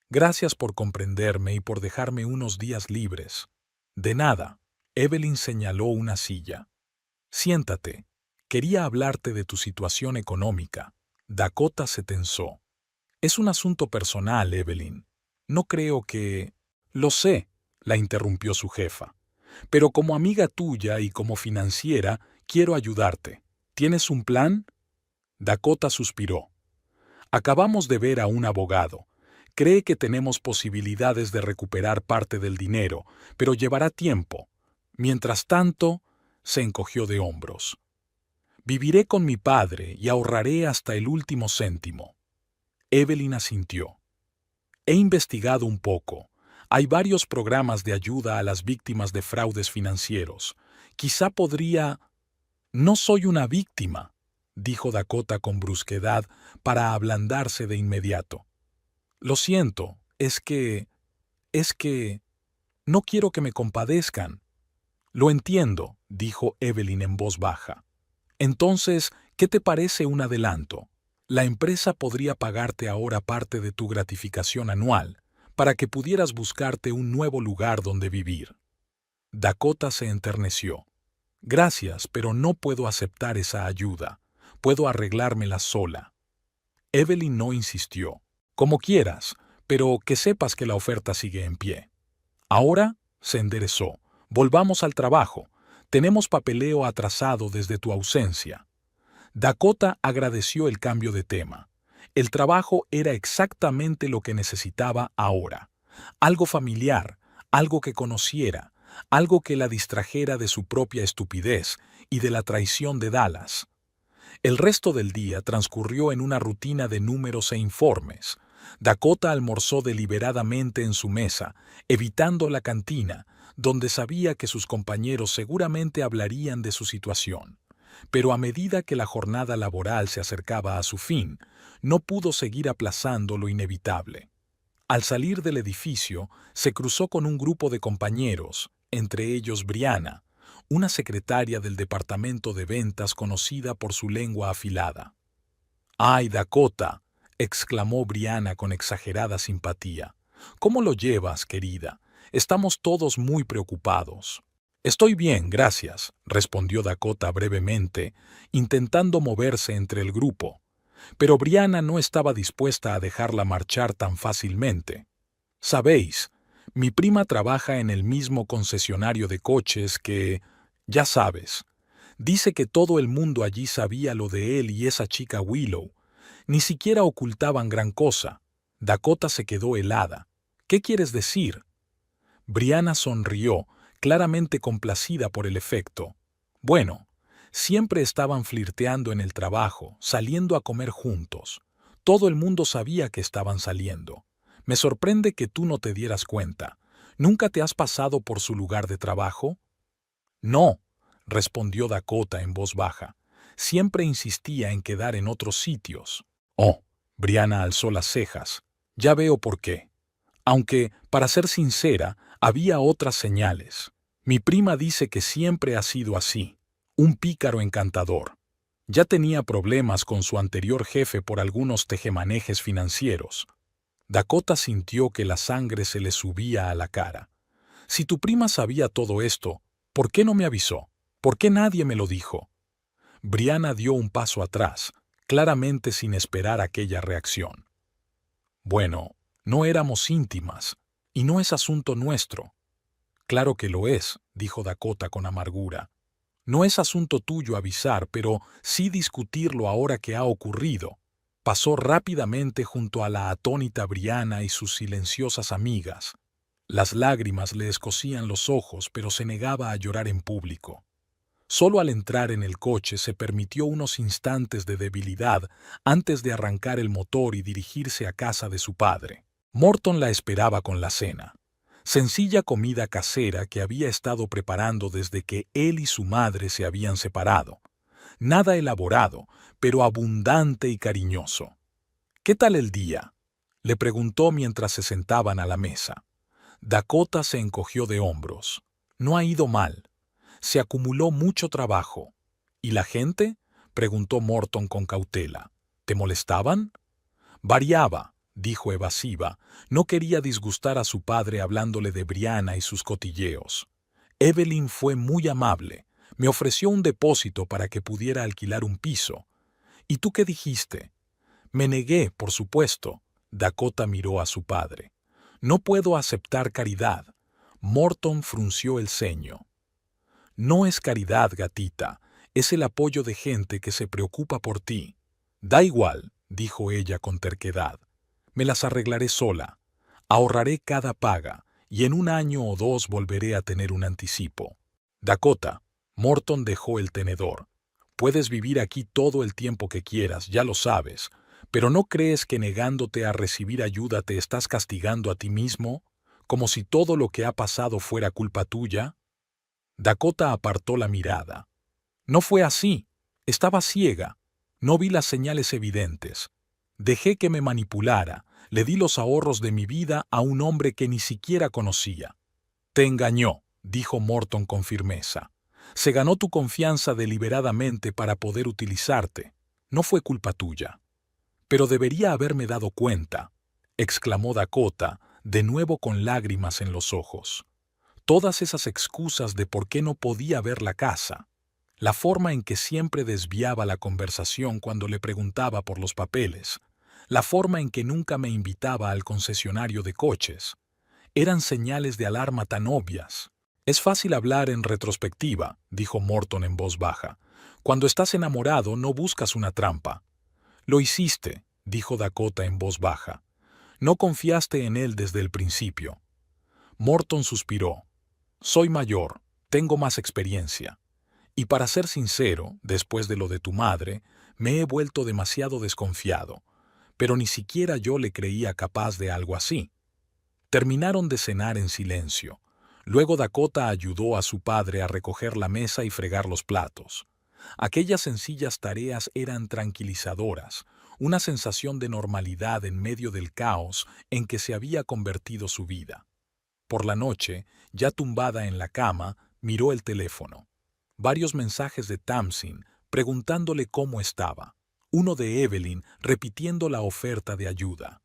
«Gracias por comprenderme y por dejarme unos días libres». «De nada», Evelyn señaló una silla. «Siéntate. Quería hablarte de tu situación económica». Dakota se tensó. «Es un asunto personal, Evelyn. No creo que...». «Lo sé», la interrumpió su jefa. «Pero como amiga tuya y como financiera, quiero ayudarte. ¿Tienes un plan?». Dakota suspiró. «Acabamos de ver a un abogado. Cree que tenemos posibilidades de recuperar parte del dinero, pero llevará tiempo. Mientras tanto», se encogió de hombros. «Viviré con mi padre y ahorraré hasta el último céntimo». Evelyn asintió. «He investigado un poco. Hay varios programas de ayuda a las víctimas de fraudes financieros. Quizá podría...». «No soy una víctima», dijo Dakota con brusquedad para ablandarse de inmediato. Lo siento, es que... no quiero que me compadezcan. Lo entiendo, dijo Evelyn en voz baja. Entonces, ¿qué te parece un adelanto? La empresa podría pagarte ahora parte de tu gratificación anual para que pudieras buscarte un nuevo lugar donde vivir. Dakota se enterneció. Gracias, pero no puedo aceptar esa ayuda. Puedo arreglármela sola. Evelyn no insistió. Como quieras, pero que sepas que la oferta sigue en pie. Ahora se enderezó. Volvamos al trabajo. Tenemos papeleo atrasado desde tu ausencia. Dakota agradeció el cambio de tema. El trabajo era exactamente lo que necesitaba ahora. Algo familiar, algo que conociera, algo que la distrajera de su propia estupidez y de la traición de Dallas. El resto del día transcurrió en una rutina de números e informes. Dakota almorzó deliberadamente en su mesa, evitando la cantina, donde sabía que sus compañeros seguramente hablarían de su situación. Pero a medida que la jornada laboral se acercaba a su fin, no pudo seguir aplazando lo inevitable. Al salir del edificio, se cruzó con un grupo de compañeros, entre ellos Brianna, una secretaria del departamento de ventas conocida por su lengua afilada. «¡Ay, Dakota!», exclamó Brianna con exagerada simpatía. «¿Cómo lo llevas, querida? Estamos todos muy preocupados». «Estoy bien, gracias», respondió Dakota brevemente, intentando moverse entre el grupo. Pero Brianna no estaba dispuesta a dejarla marchar tan fácilmente. «Sabéis, mi prima trabaja en el mismo concesionario de coches que... ya sabes. Dice que todo el mundo allí sabía lo de él y esa chica Willow. Ni siquiera ocultaban gran cosa». Dakota se quedó helada. «¿Qué quieres decir?». Brianna sonrió, claramente complacida por el efecto. «Bueno, siempre estaban flirteando en el trabajo, saliendo a comer juntos. Todo el mundo sabía que estaban saliendo. Me sorprende que tú no te dieras cuenta. ¿Nunca te has pasado por su lugar de trabajo?». «No», respondió Dakota en voz baja. «Siempre insistía en quedar en otros sitios». «Oh», Brianna alzó las cejas. «Ya veo por qué. Aunque, para ser sincera, había otras señales. Mi prima dice que siempre ha sido así, un pícaro encantador. Ya tenía problemas con su anterior jefe por algunos tejemanejes financieros». Dakota sintió que la sangre se le subía a la cara. «Si tu prima sabía todo esto, ¿por qué no me avisó? ¿Por qué nadie me lo dijo?». Brianna dio un paso atrás, claramente sin esperar aquella reacción. «Bueno, no éramos íntimas, y no es asunto nuestro». «Claro que lo es», dijo Dakota con amargura. «No es asunto tuyo avisar, pero sí discutirlo ahora que ha ocurrido». Pasó rápidamente junto a la atónita Brianna y sus silenciosas amigas. Las lágrimas le escocían los ojos, pero se negaba a llorar en público. Solo al entrar en el coche se permitió unos instantes de debilidad antes de arrancar el motor y dirigirse a casa de su padre. Morton la esperaba con la cena. Sencilla comida casera que había estado preparando desde que él y su madre se habían separado. Nada elaborado, pero abundante y cariñoso. «¿Qué tal el día?», le preguntó mientras se sentaban a la mesa. Dakota se encogió de hombros. «No ha ido mal. Se acumuló mucho trabajo». «¿Y la gente?», preguntó Morton con cautela. «¿Te molestaban?». «Variaba», dijo evasiva. No quería disgustar a su padre hablándole de Brianna y sus cotilleos. «Evelyn fue muy amable. Me ofreció un depósito para que pudiera alquilar un piso». «¿Y tú qué dijiste?». «Me negué, por supuesto». Dakota miró a su padre. «No puedo aceptar caridad». Morton frunció el ceño. «No es caridad, gatita. Es el apoyo de gente que se preocupa por ti». «Da igual», dijo ella con terquedad. «Me las arreglaré sola. Ahorraré cada paga, y en 1 año o 2 volveré a tener un anticipo». «Dakota», Morton dejó el tenedor. «Puedes vivir aquí todo el tiempo que quieras, ya lo sabes, pero ¿no crees que negándote a recibir ayuda te estás castigando a ti mismo, como si todo lo que ha pasado fuera culpa tuya?». Dakota apartó la mirada. «No fue así. Estaba ciega». No vi las señales evidentes. Dejé que me manipulara, le di los ahorros de mi vida a un hombre que ni siquiera conocía. Te engañó, dijo Morton con firmeza. Se ganó tu confianza deliberadamente para poder utilizarte. No fue culpa tuya. Pero debería haberme dado cuenta, exclamó Dakota, de nuevo con lágrimas en los ojos. Todas esas excusas de por qué no podía ver la casa, la forma en que siempre desviaba la conversación cuando le preguntaba por los papeles, la forma en que nunca me invitaba al concesionario de coches, eran señales de alarma tan obvias. Es fácil hablar en retrospectiva, dijo Morton en voz baja. Cuando estás enamorado no buscas una trampa. Lo hiciste, dijo Dakota en voz baja. No confiaste en él desde el principio. Morton suspiró. Soy mayor, tengo más experiencia. Y para ser sincero, después de lo de tu madre, me he vuelto demasiado desconfiado. Pero ni siquiera yo le creía capaz de algo así. Terminaron de cenar en silencio. Luego Dakota ayudó a su padre a recoger la mesa y fregar los platos. Aquellas sencillas tareas eran tranquilizadoras, una sensación de normalidad en medio del caos en que se había convertido su vida. Por la noche, ya tumbada en la cama, miró el teléfono. Varios mensajes de Tamsin preguntándole cómo estaba. Uno de Evelyn repitiendo la oferta de ayuda.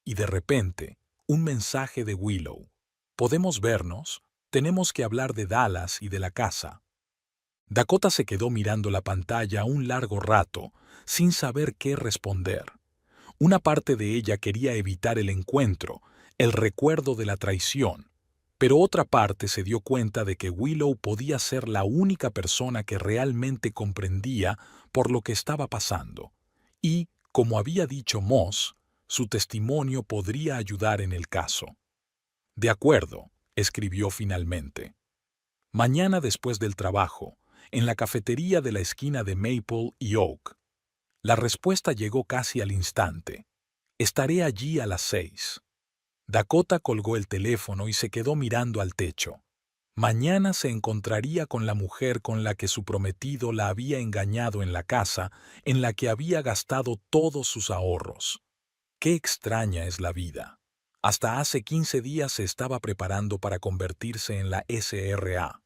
Y de repente, un mensaje de Willow. ¿Podemos vernos? Tenemos que hablar de Dallas y de la casa. Dakota se quedó mirando la pantalla un largo rato, sin saber qué responder. Una parte de ella quería evitar el encuentro, el recuerdo de la traición, pero otra parte se dio cuenta de que Willow podía ser la única persona que realmente comprendía por lo que estaba pasando. Y, como había dicho Moss, su testimonio podría ayudar en el caso. De acuerdo, escribió finalmente. Mañana después del trabajo, en la cafetería de la esquina de Maple y Oak. La respuesta llegó casi al instante. Estaré allí a las 6. Dakota colgó el teléfono y se quedó mirando al techo. Mañana se encontraría con la mujer con la que su prometido la había engañado en la casa, en la que había gastado todos sus ahorros. Qué extraña es la vida. Hasta hace 15 días se estaba preparando para convertirse en la SRA.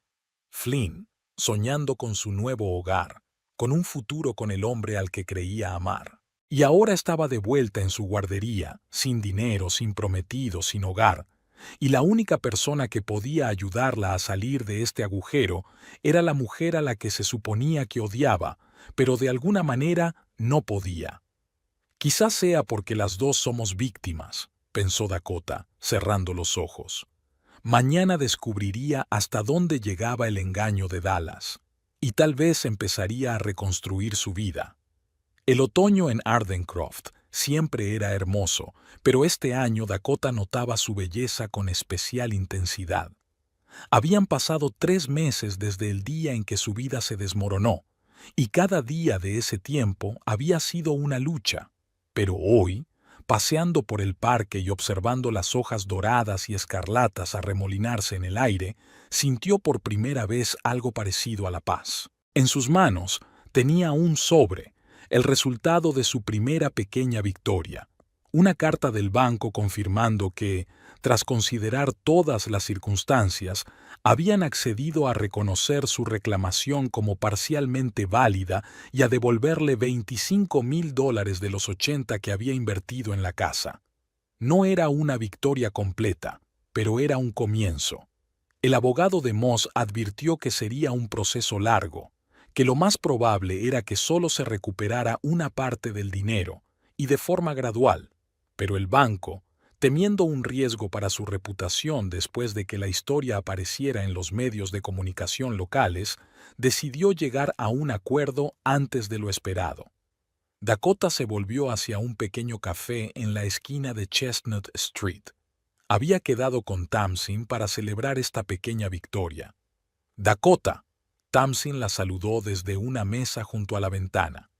Flynn, soñando con su nuevo hogar, con un futuro con el hombre al que creía amar. Y ahora estaba de vuelta en su guardería, sin dinero, sin prometido, sin hogar, y la única persona que podía ayudarla a salir de este agujero era la mujer a la que se suponía que odiaba, pero de alguna manera no podía. Quizás sea porque las dos somos víctimas, pensó Dakota, cerrando los ojos. Mañana descubriría hasta dónde llegaba el engaño de Dallas, y tal vez empezaría a reconstruir su vida. El otoño en Ardencroft siempre era hermoso, pero este año Dakota notaba su belleza con especial intensidad. Habían pasado 3 meses desde el día en que su vida se desmoronó, y cada día de ese tiempo había sido una lucha. Pero hoy, paseando por el parque y observando las hojas doradas y escarlatas arremolinarse en el aire, sintió por primera vez algo parecido a la paz. En sus manos tenía un sobre, el resultado de su primera pequeña victoria, una carta del banco confirmando que, tras considerar todas las circunstancias, habían accedido a reconocer su reclamación como parcialmente válida y a devolverle $25,000 de los 80 que había invertido en la casa. No era una victoria completa, pero era un comienzo. El abogado de Moss advirtió que sería un proceso largo, que lo más probable era que solo se recuperara una parte del dinero, y de forma gradual, pero el banco, temiendo un riesgo para su reputación después de que la historia apareciera en los medios de comunicación locales, decidió llegar a un acuerdo antes de lo esperado. Dakota se volvió hacia un pequeño café en la esquina de Chestnut Street. Había quedado con Tamsin para celebrar esta pequeña victoria. «Dakota», Tamsin la saludó desde una mesa junto a la ventana.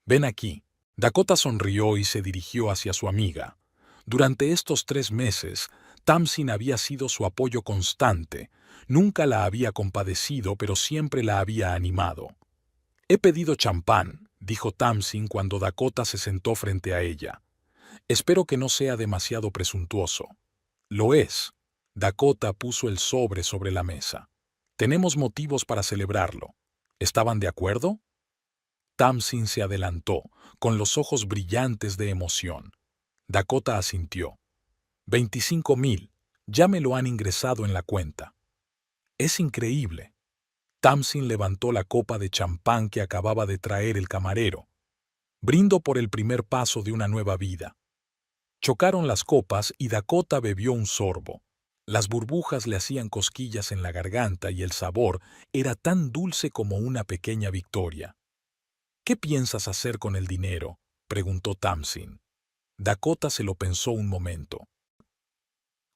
«Ven aquí». Dakota sonrió y se dirigió hacia su amiga. Durante estos 3 meses, Tamsin había sido su apoyo constante. Nunca la había compadecido, pero siempre la había animado. «He pedido champán», dijo Tamsin cuando Dakota se sentó frente a ella. Espero que no sea demasiado presuntuoso. Lo es. Dakota puso el sobre la mesa. Tenemos motivos para celebrarlo. ¿Estaban de acuerdo? Tamsin se adelantó, con los ojos brillantes de emoción. Dakota asintió. 25,000. Ya me lo han ingresado en la cuenta. Es increíble. Tamsin levantó la copa de champán que acababa de traer el camarero. Brindo por el primer paso de una nueva vida. Chocaron las copas y Dakota bebió un sorbo. Las burbujas le hacían cosquillas en la garganta y el sabor era tan dulce como una pequeña victoria. ¿Qué piensas hacer con el dinero?, preguntó Tamsin. Dakota se lo pensó un momento.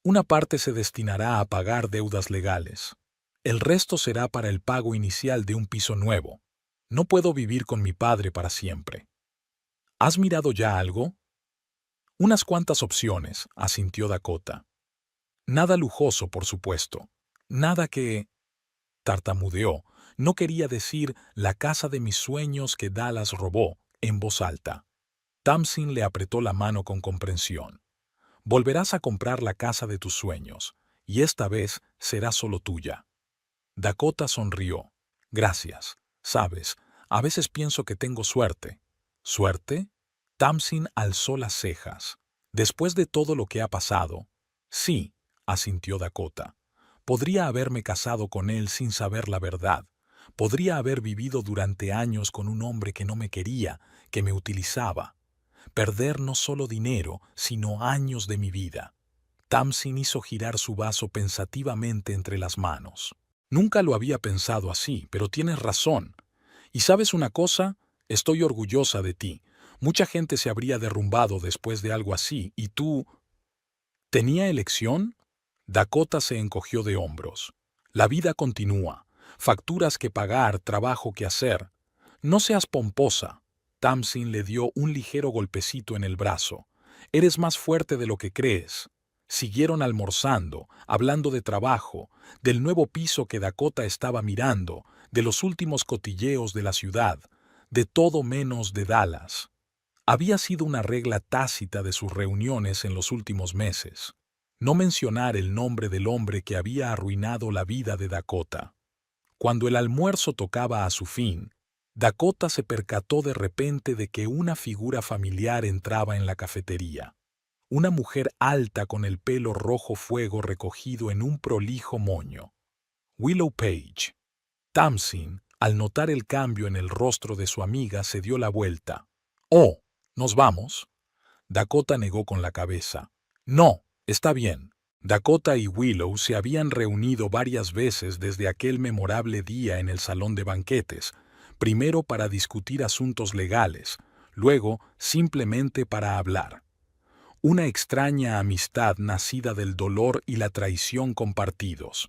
Una parte se destinará a pagar deudas legales. El resto será para el pago inicial de un piso nuevo. No puedo vivir con mi padre para siempre. ¿Has mirado ya algo? Unas cuantas opciones, asintió Dakota. Nada lujoso, por supuesto. Nada que... tartamudeó. No quería decir la casa de mis sueños que Dallas robó, en voz alta. Tamsin le apretó la mano con comprensión. Volverás a comprar la casa de tus sueños, y esta vez será solo tuya. Dakota sonrió. Gracias. Sabes, a veces pienso que tengo suerte. ¿Suerte? Tamsin alzó las cejas. Después de todo lo que ha pasado. Sí, asintió Dakota. Podría haberme casado con él sin saber la verdad. Podría haber vivido durante años con un hombre que no me quería, que me utilizaba. Perder no solo dinero, sino años de mi vida. Tamsin hizo girar su vaso pensativamente entre las manos. Nunca lo había pensado así, pero tienes razón. ¿Y sabes una cosa? Estoy orgullosa de ti. Mucha gente se habría derrumbado después de algo así, y tú... ¿Tenía elección? Dakota se encogió de hombros. La vida continúa. Facturas que pagar, trabajo que hacer. No seas pomposa. Tamsin le dio un ligero golpecito en el brazo. Eres más fuerte de lo que crees. Siguieron almorzando, hablando de trabajo, del nuevo piso que Dakota estaba mirando, de los últimos cotilleos de la ciudad, de todo menos de Dallas. Había sido una regla tácita de sus reuniones en los últimos meses. No mencionar el nombre del hombre que había arruinado la vida de Dakota. Cuando el almuerzo tocaba a su fin, Dakota se percató de repente de que una figura familiar entraba en la cafetería. Una mujer alta con el pelo rojo fuego recogido en un prolijo moño. Willow Page. Tamsin, al notar el cambio en el rostro de su amiga, se dio la vuelta. «Oh, ¿nos vamos?» Dakota negó con la cabeza. «No, está bien». Dakota y Willow se habían reunido varias veces desde aquel memorable día en el salón de banquetes, primero para discutir asuntos legales, luego simplemente para hablar. Una extraña amistad nacida del dolor y la traición compartidos.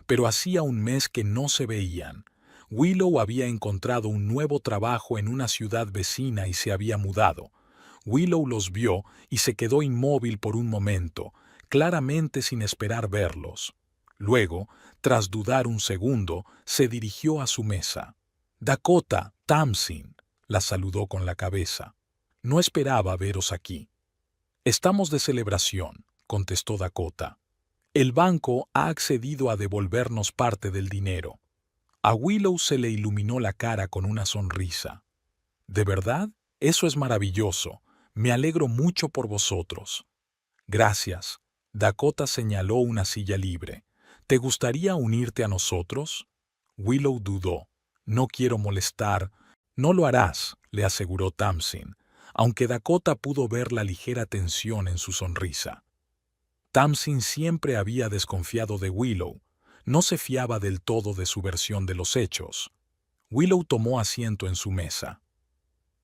Pero hacía un mes que no se veían. Willow había encontrado un nuevo trabajo en una ciudad vecina y se había mudado. Willow los vio y se quedó inmóvil por un momento, claramente sin esperar verlos. Luego, tras dudar un segundo, se dirigió a su mesa. «Dakota, Tamsin», la saludó con la cabeza. «No esperaba veros aquí». «Estamos de celebración», contestó Dakota. «El banco ha accedido a devolvernos parte del dinero». A Willow se le iluminó la cara con una sonrisa. «¿De verdad? Eso es maravilloso. Me alegro mucho por vosotros». «Gracias». Dakota señaló una silla libre. «¿Te gustaría unirte a nosotros?» Willow dudó. «No quiero molestar». «No lo harás», le aseguró Tamsin, aunque Dakota pudo ver la ligera tensión en su sonrisa. Tamsin siempre había desconfiado de Willow. No se fiaba del todo de su versión de los hechos. Willow tomó asiento en su mesa.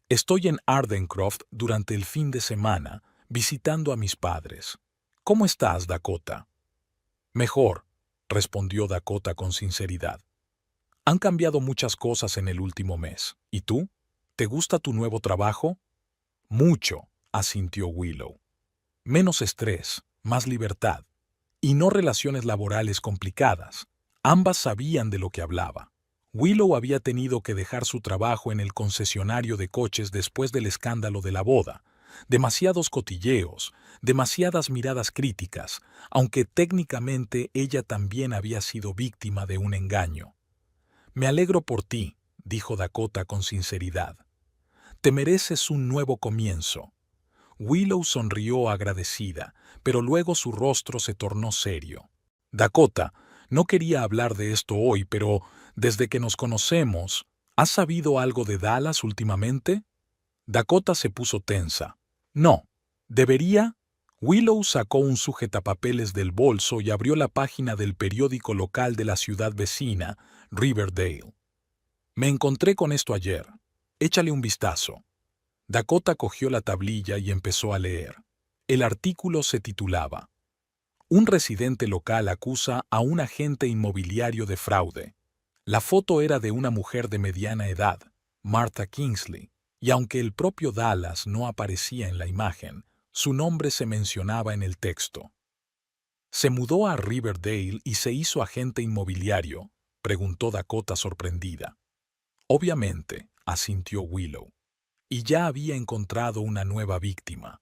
«Estoy en Ardencroft durante el fin de semana, visitando a mis padres. ¿Cómo estás, Dakota?» «Mejor», respondió Dakota con sinceridad. «Han cambiado muchas cosas en el último mes. ¿Y tú? ¿Te gusta tu nuevo trabajo?» «Mucho», asintió Willow. «Menos estrés, más libertad. Y no relaciones laborales complicadas». Ambas sabían de lo que hablaba. Willow había tenido que dejar su trabajo en el concesionario de coches después del escándalo de la boda. Demasiados cotilleos, demasiadas miradas críticas, aunque técnicamente ella también había sido víctima de un engaño. «Me alegro por ti», dijo Dakota con sinceridad. «Te mereces un nuevo comienzo». Willow sonrió agradecida, pero luego su rostro se tornó serio. «Dakota, no quería hablar de esto hoy, pero desde que nos conocemos, ¿has sabido algo de Dallas últimamente?» Dakota se puso tensa. «No. ¿Debería?» Willow sacó un sujetapapeles del bolso y abrió la página del periódico local de la ciudad vecina, Riverdale. «Me encontré con esto ayer. Échale un vistazo». Dakota cogió la tablilla y empezó a leer. El artículo se titulaba «Un residente local acusa a un agente inmobiliario de fraude». La foto era de una mujer de mediana edad, Martha Kingsley, y aunque el propio Dallas no aparecía en la imagen, su nombre se mencionaba en el texto. «¿Se mudó a Riverdale y se hizo agente inmobiliario?», preguntó Dakota sorprendida. «Obviamente», asintió Willow. «Y ya había encontrado una nueva víctima.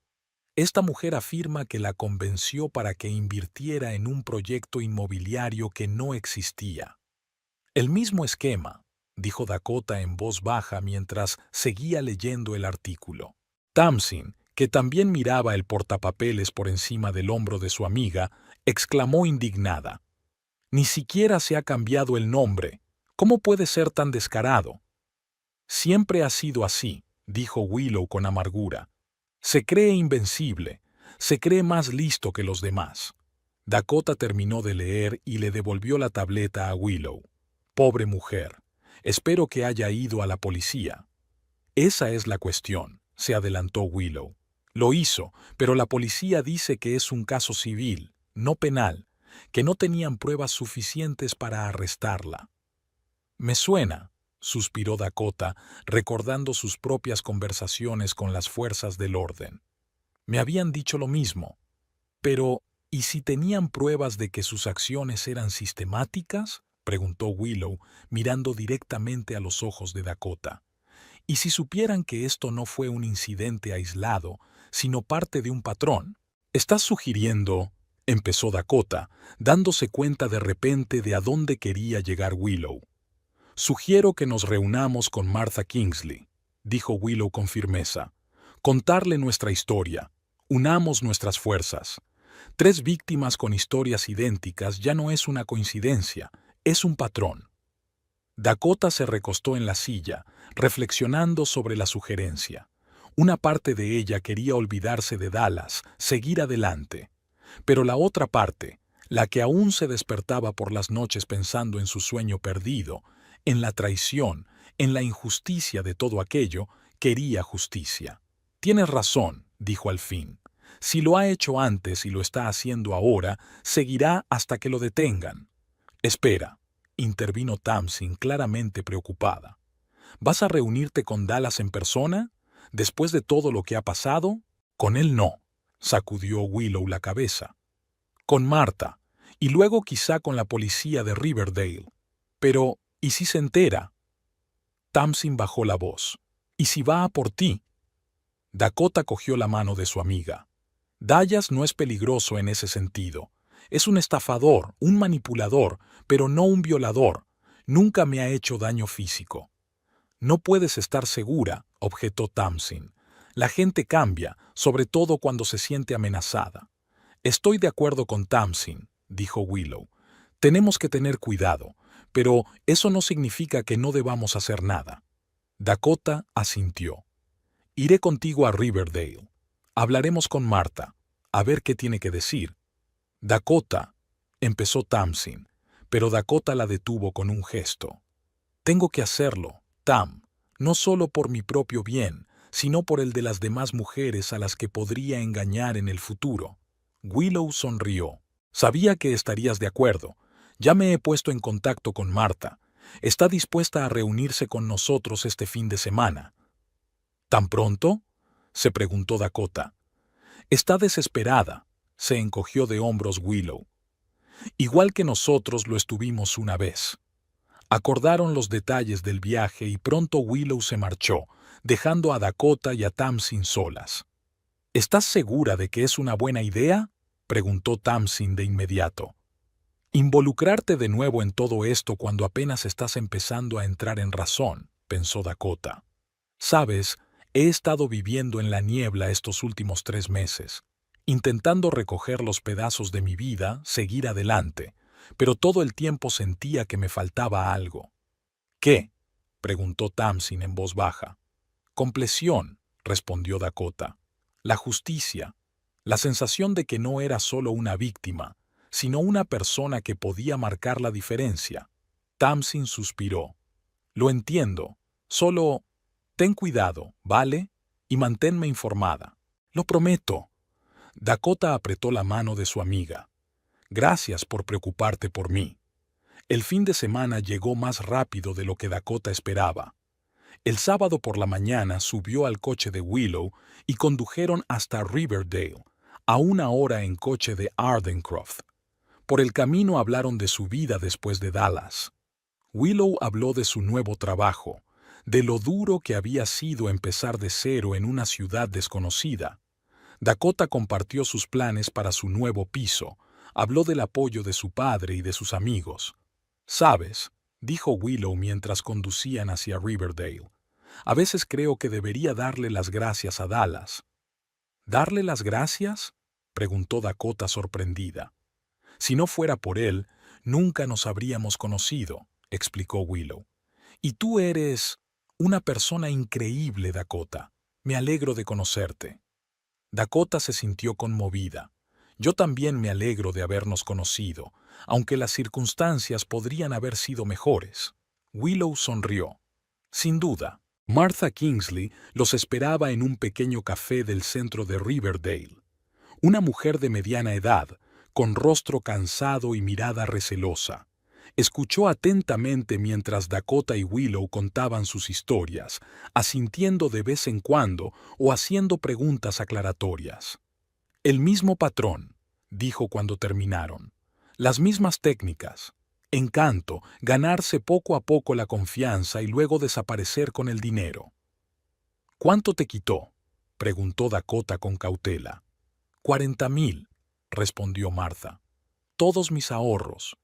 Esta mujer afirma que la convenció para que invirtiera en un proyecto inmobiliario que no existía». «El mismo esquema», dijo Dakota en voz baja mientras seguía leyendo el artículo. Tamsin, que también miraba el portapapeles por encima del hombro de su amiga, exclamó indignada. «Ni siquiera se ha cambiado el nombre. ¿Cómo puede ser tan descarado?» «Siempre ha sido así», dijo Willow con amargura. «Se cree invencible, se cree más listo que los demás». Dakota terminó de leer y le devolvió la tableta a Willow. «Pobre mujer. Espero que haya ido a la policía». «Esa es la cuestión», se adelantó Willow. «Lo hizo, pero la policía dice que es un caso civil, no penal, que no tenían pruebas suficientes para arrestarla». «Me suena», suspiró Dakota, recordando sus propias conversaciones con las fuerzas del orden. «Me habían dicho lo mismo. Pero, ¿y si tenían pruebas de que sus acciones eran sistemáticas?», preguntó Willow, mirando directamente a los ojos de Dakota. «¿Y si supieran que esto no fue un incidente aislado, sino parte de un patrón?» «¿Estás sugiriendo?», empezó Dakota, dándose cuenta de repente de a dónde quería llegar Willow. «Sugiero que nos reunamos con Martha Kingsley», dijo Willow con firmeza. «Contarle nuestra historia. Unamos nuestras fuerzas. 3 víctimas con historias idénticas ya no es una coincidencia, es un patrón». Dakota se recostó en la silla, reflexionando sobre la sugerencia. Una parte de ella quería olvidarse de Dallas, seguir adelante. Pero la otra parte, la que aún se despertaba por las noches pensando en su sueño perdido, en la traición, en la injusticia de todo aquello, quería justicia. «Tienes razón», dijo al fin. «Si lo ha hecho antes y lo está haciendo ahora, seguirá hasta que lo detengan». «Espera», intervino Tamsin claramente preocupada. «¿Vas a reunirte con Dallas en persona? ¿Después de todo lo que ha pasado?» «Con él no», sacudió Willow la cabeza. «Con Martha, y luego quizá con la policía de Riverdale. Pero, ¿y si se entera?» Tamsin bajó la voz. «¿Y si va a por ti?» Dakota cogió la mano de su amiga. «Dallas no es peligroso en ese sentido. Es un estafador, un manipulador, pero no un violador. Nunca me ha hecho daño físico». «No puedes estar segura», objetó Tamsin. «La gente cambia, sobre todo cuando se siente amenazada». «Estoy de acuerdo con Tamsin», dijo Willow. «Tenemos que tener cuidado, pero eso no significa que no debamos hacer nada». Dakota asintió. «Iré contigo a Riverdale. Hablaremos con Martha, a ver qué tiene que decir». «Dakota», empezó Tamsin, pero Dakota la detuvo con un gesto. «Tengo que hacerlo, Tam, no solo por mi propio bien, sino por el de las demás mujeres a las que podría engañar en el futuro». Willow sonrió. «Sabía que estarías de acuerdo. Ya me he puesto en contacto con Martha. Está dispuesta a reunirse con nosotros este fin de semana». «¿Tan pronto?», se preguntó Dakota. «Está desesperada», se encogió de hombros Willow. «Igual que nosotros lo estuvimos una vez». Acordaron los detalles del viaje y pronto Willow se marchó, dejando a Dakota y a Tamsin solas. ¿Estás segura de que es una buena idea?, preguntó Tamsin de inmediato. Involucrarte de nuevo en todo esto cuando apenas estás empezando a entrar en razón, pensó Dakota. Sabes, he estado viviendo en la niebla estos últimos 3 meses, intentando recoger los pedazos de mi vida, seguir adelante, pero todo el tiempo sentía que me faltaba algo. ¿Qué?, preguntó Tamsin en voz baja. Compleción, respondió Dakota. La justicia, la sensación de que no era solo una víctima, sino una persona que podía marcar la diferencia. Tamsin suspiró. Lo entiendo, solo ten cuidado, ¿vale? Y manténme informada. Lo prometo. Dakota apretó la mano de su amiga. Gracias por preocuparte por mí. El fin de semana llegó más rápido de lo que Dakota esperaba. El sábado por la mañana subió al coche de Willow y condujeron hasta Riverdale, a 1 hora en coche de Ardencroft. Por el camino hablaron de su vida después de Dallas. Willow habló de su nuevo trabajo, de lo duro que había sido empezar de cero en una ciudad desconocida. Dakota compartió sus planes para su nuevo piso, habló del apoyo de su padre y de sus amigos. «Sabes», dijo Willow mientras conducían hacia Riverdale, «a veces creo que debería darle las gracias a Dallas». «¿Darle las gracias?», preguntó Dakota sorprendida. «Si no fuera por él, nunca nos habríamos conocido», explicó Willow. «Y tú eres una persona increíble, Dakota. Me alegro de conocerte». Dakota se sintió conmovida. «Yo también me alegro de habernos conocido, aunque las circunstancias podrían haber sido mejores». Willow sonrió. Sin duda, Martha Kingsley los esperaba en un pequeño café del centro de Riverdale. Una mujer de mediana edad, con rostro cansado y mirada recelosa. Escuchó atentamente mientras Dakota y Willow contaban sus historias, asintiendo de vez en cuando o haciendo preguntas aclaratorias. «El mismo patrón», dijo cuando terminaron. «Las mismas técnicas. Encanto, ganarse poco a poco la confianza y luego desaparecer con el dinero». «¿Cuánto te quitó?», preguntó Dakota con cautela. «40,000», respondió Martha. «Todos mis ahorros».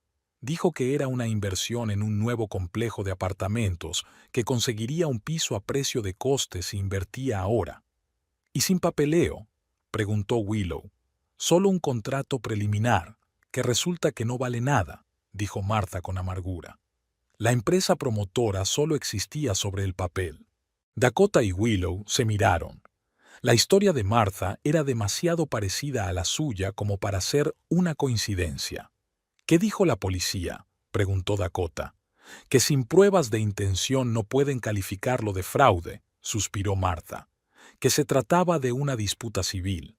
Dijo que era una inversión en un nuevo complejo de apartamentos, que conseguiría un piso a precio de coste si invertía ahora. «¿Y sin papeleo?», preguntó Willow. «Solo un contrato preliminar, que resulta que no vale nada», dijo Martha con amargura. La empresa promotora solo existía sobre el papel. Dakota y Willow se miraron. La historia de Martha era demasiado parecida a la suya como para ser una coincidencia. «¿Qué dijo la policía?», preguntó Dakota. «Que sin pruebas de intención no pueden calificarlo de fraude», suspiró Martha. «Que se trataba de una disputa civil».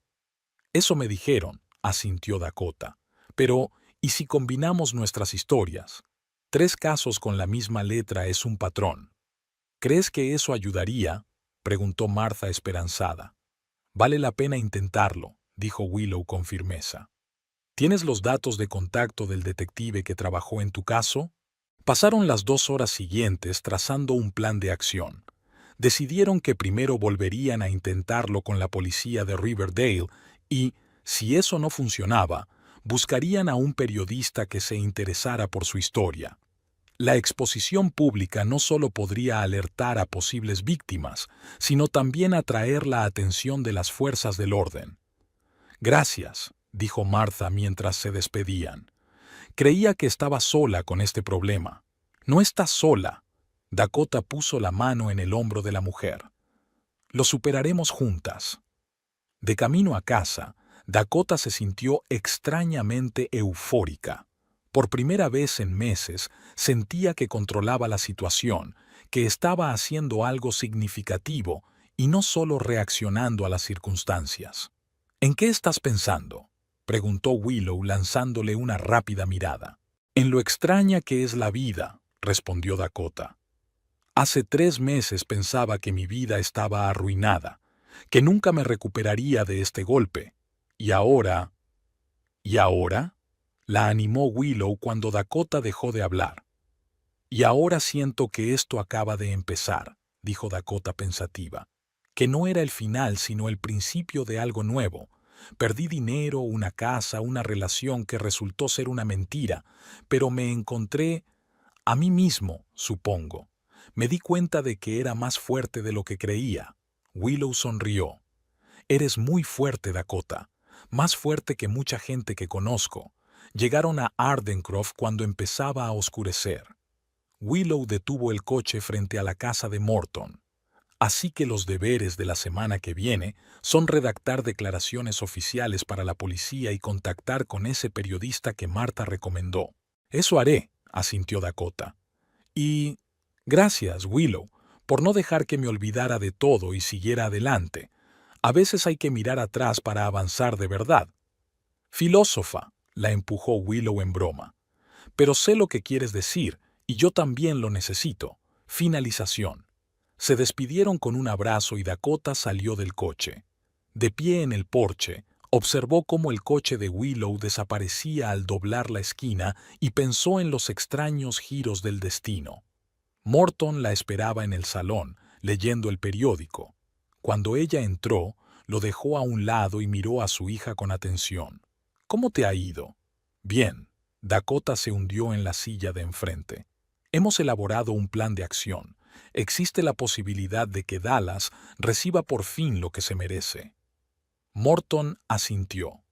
«Eso me dijeron», asintió Dakota. «Pero, ¿y si combinamos nuestras historias? 3 casos con la misma letra es un patrón». «¿Crees que eso ayudaría?», preguntó Martha esperanzada. «Vale la pena intentarlo», dijo Willow con firmeza. «¿Tienes los datos de contacto del detective que trabajó en tu caso?». Pasaron las 2 horas siguientes trazando un plan de acción. Decidieron que primero volverían a intentarlo con la policía de Riverdale y, si eso no funcionaba, buscarían a un periodista que se interesara por su historia. La exposición pública no solo podría alertar a posibles víctimas, sino también atraer la atención de las fuerzas del orden. «Gracias», dijo Martha mientras se despedían. «Creía que estaba sola con este problema». «No estás sola». Dakota puso la mano en el hombro de la mujer. «Lo superaremos juntas». De camino a casa, Dakota se sintió extrañamente eufórica. Por primera vez en meses, sentía que controlaba la situación, que estaba haciendo algo significativo y no solo reaccionando a las circunstancias. «¿En qué estás pensando?», preguntó Willow lanzándole una rápida mirada. «En lo extraña que es la vida», respondió Dakota. «Hace 3 meses pensaba que mi vida estaba arruinada, que nunca me recuperaría de este golpe. Y ahora...». «¿Y ahora?», la animó Willow cuando Dakota dejó de hablar. Y ahora siento que esto acaba de empezar, dijo Dakota pensativa. Que no era el final, sino el principio de algo nuevo. Perdí dinero, una casa, una relación que resultó ser una mentira, pero me encontré a mí mismo, supongo. Me di cuenta de que era más fuerte de lo que creía. Willow sonrió. Eres muy fuerte, Dakota. Más fuerte que mucha gente que conozco. Llegaron a Ardencroft cuando empezaba a oscurecer. Willow detuvo el coche frente a la casa de Morton. Así que los deberes de la semana que viene son redactar declaraciones oficiales para la policía y contactar con ese periodista que Marta recomendó. Eso haré, asintió Dakota. Y gracias, Willow, por no dejar que me olvidara de todo y siguiera adelante. A veces hay que mirar atrás para avanzar de verdad. Filósofa, la empujó Willow en broma. Pero sé lo que quieres decir, y yo también lo necesito. Finalización. Se despidieron con un abrazo y Dakota salió del coche. De pie en el porche, observó cómo el coche de Willow desaparecía al doblar la esquina y pensó en los extraños giros del destino. Morton la esperaba en el salón, leyendo el periódico. Cuando ella entró, lo dejó a un lado y miró a su hija con atención. ¿Cómo te ha ido? Bien. Dakota se hundió en la silla de enfrente. Hemos elaborado un plan de acción. Existe la posibilidad de que Dallas reciba por fin lo que se merece. Morton asintió.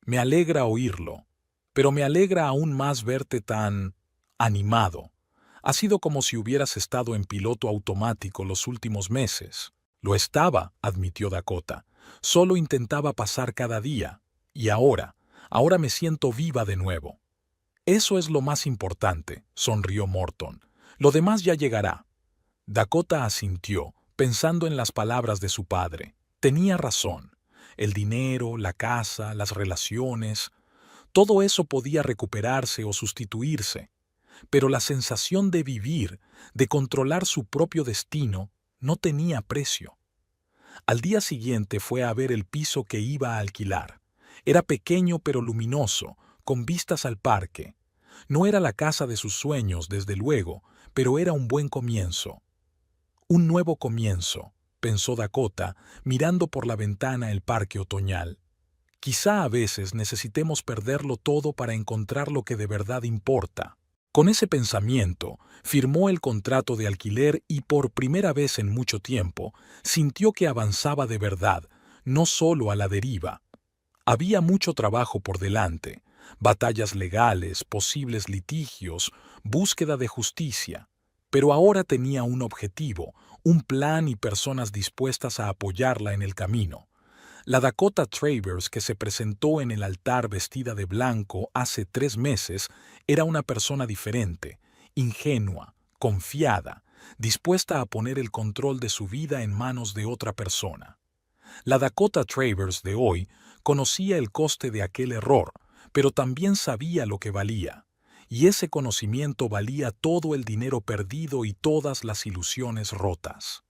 Me alegra oírlo, pero me alegra aún más verte tan animado. Ha sido como si hubieras estado en piloto automático los últimos meses. Lo estaba, admitió Dakota. Solo intentaba pasar cada día. Y ahora me siento viva de nuevo. Eso es lo más importante, sonrió Morton. Lo demás ya llegará. Dakota asintió, pensando en las palabras de su padre. Tenía razón. El dinero, la casa, las relaciones, todo eso podía recuperarse o sustituirse. Pero la sensación de vivir, de controlar su propio destino, no tenía precio. Al día siguiente fue a ver el piso que iba a alquilar. Era pequeño pero luminoso, con vistas al parque. No era la casa de sus sueños, desde luego, pero era un buen comienzo. Un nuevo comienzo, pensó Dakota, mirando por la ventana el parque otoñal. Quizá a veces necesitemos perderlo todo para encontrar lo que de verdad importa. Con ese pensamiento, firmó el contrato de alquiler y por primera vez en mucho tiempo, sintió que avanzaba de verdad, no solo a la deriva. Había mucho trabajo por delante, batallas legales, posibles litigios, búsqueda de justicia. Pero ahora tenía un objetivo, un plan y personas dispuestas a apoyarla en el camino. La Dakota Travers que se presentó en el altar vestida de blanco hace 3 meses era una persona diferente, ingenua, confiada, dispuesta a poner el control de su vida en manos de otra persona. La Dakota Travers de hoy conocía el coste de aquel error, pero también sabía lo que valía. Y ese conocimiento valía todo el dinero perdido y todas las ilusiones rotas.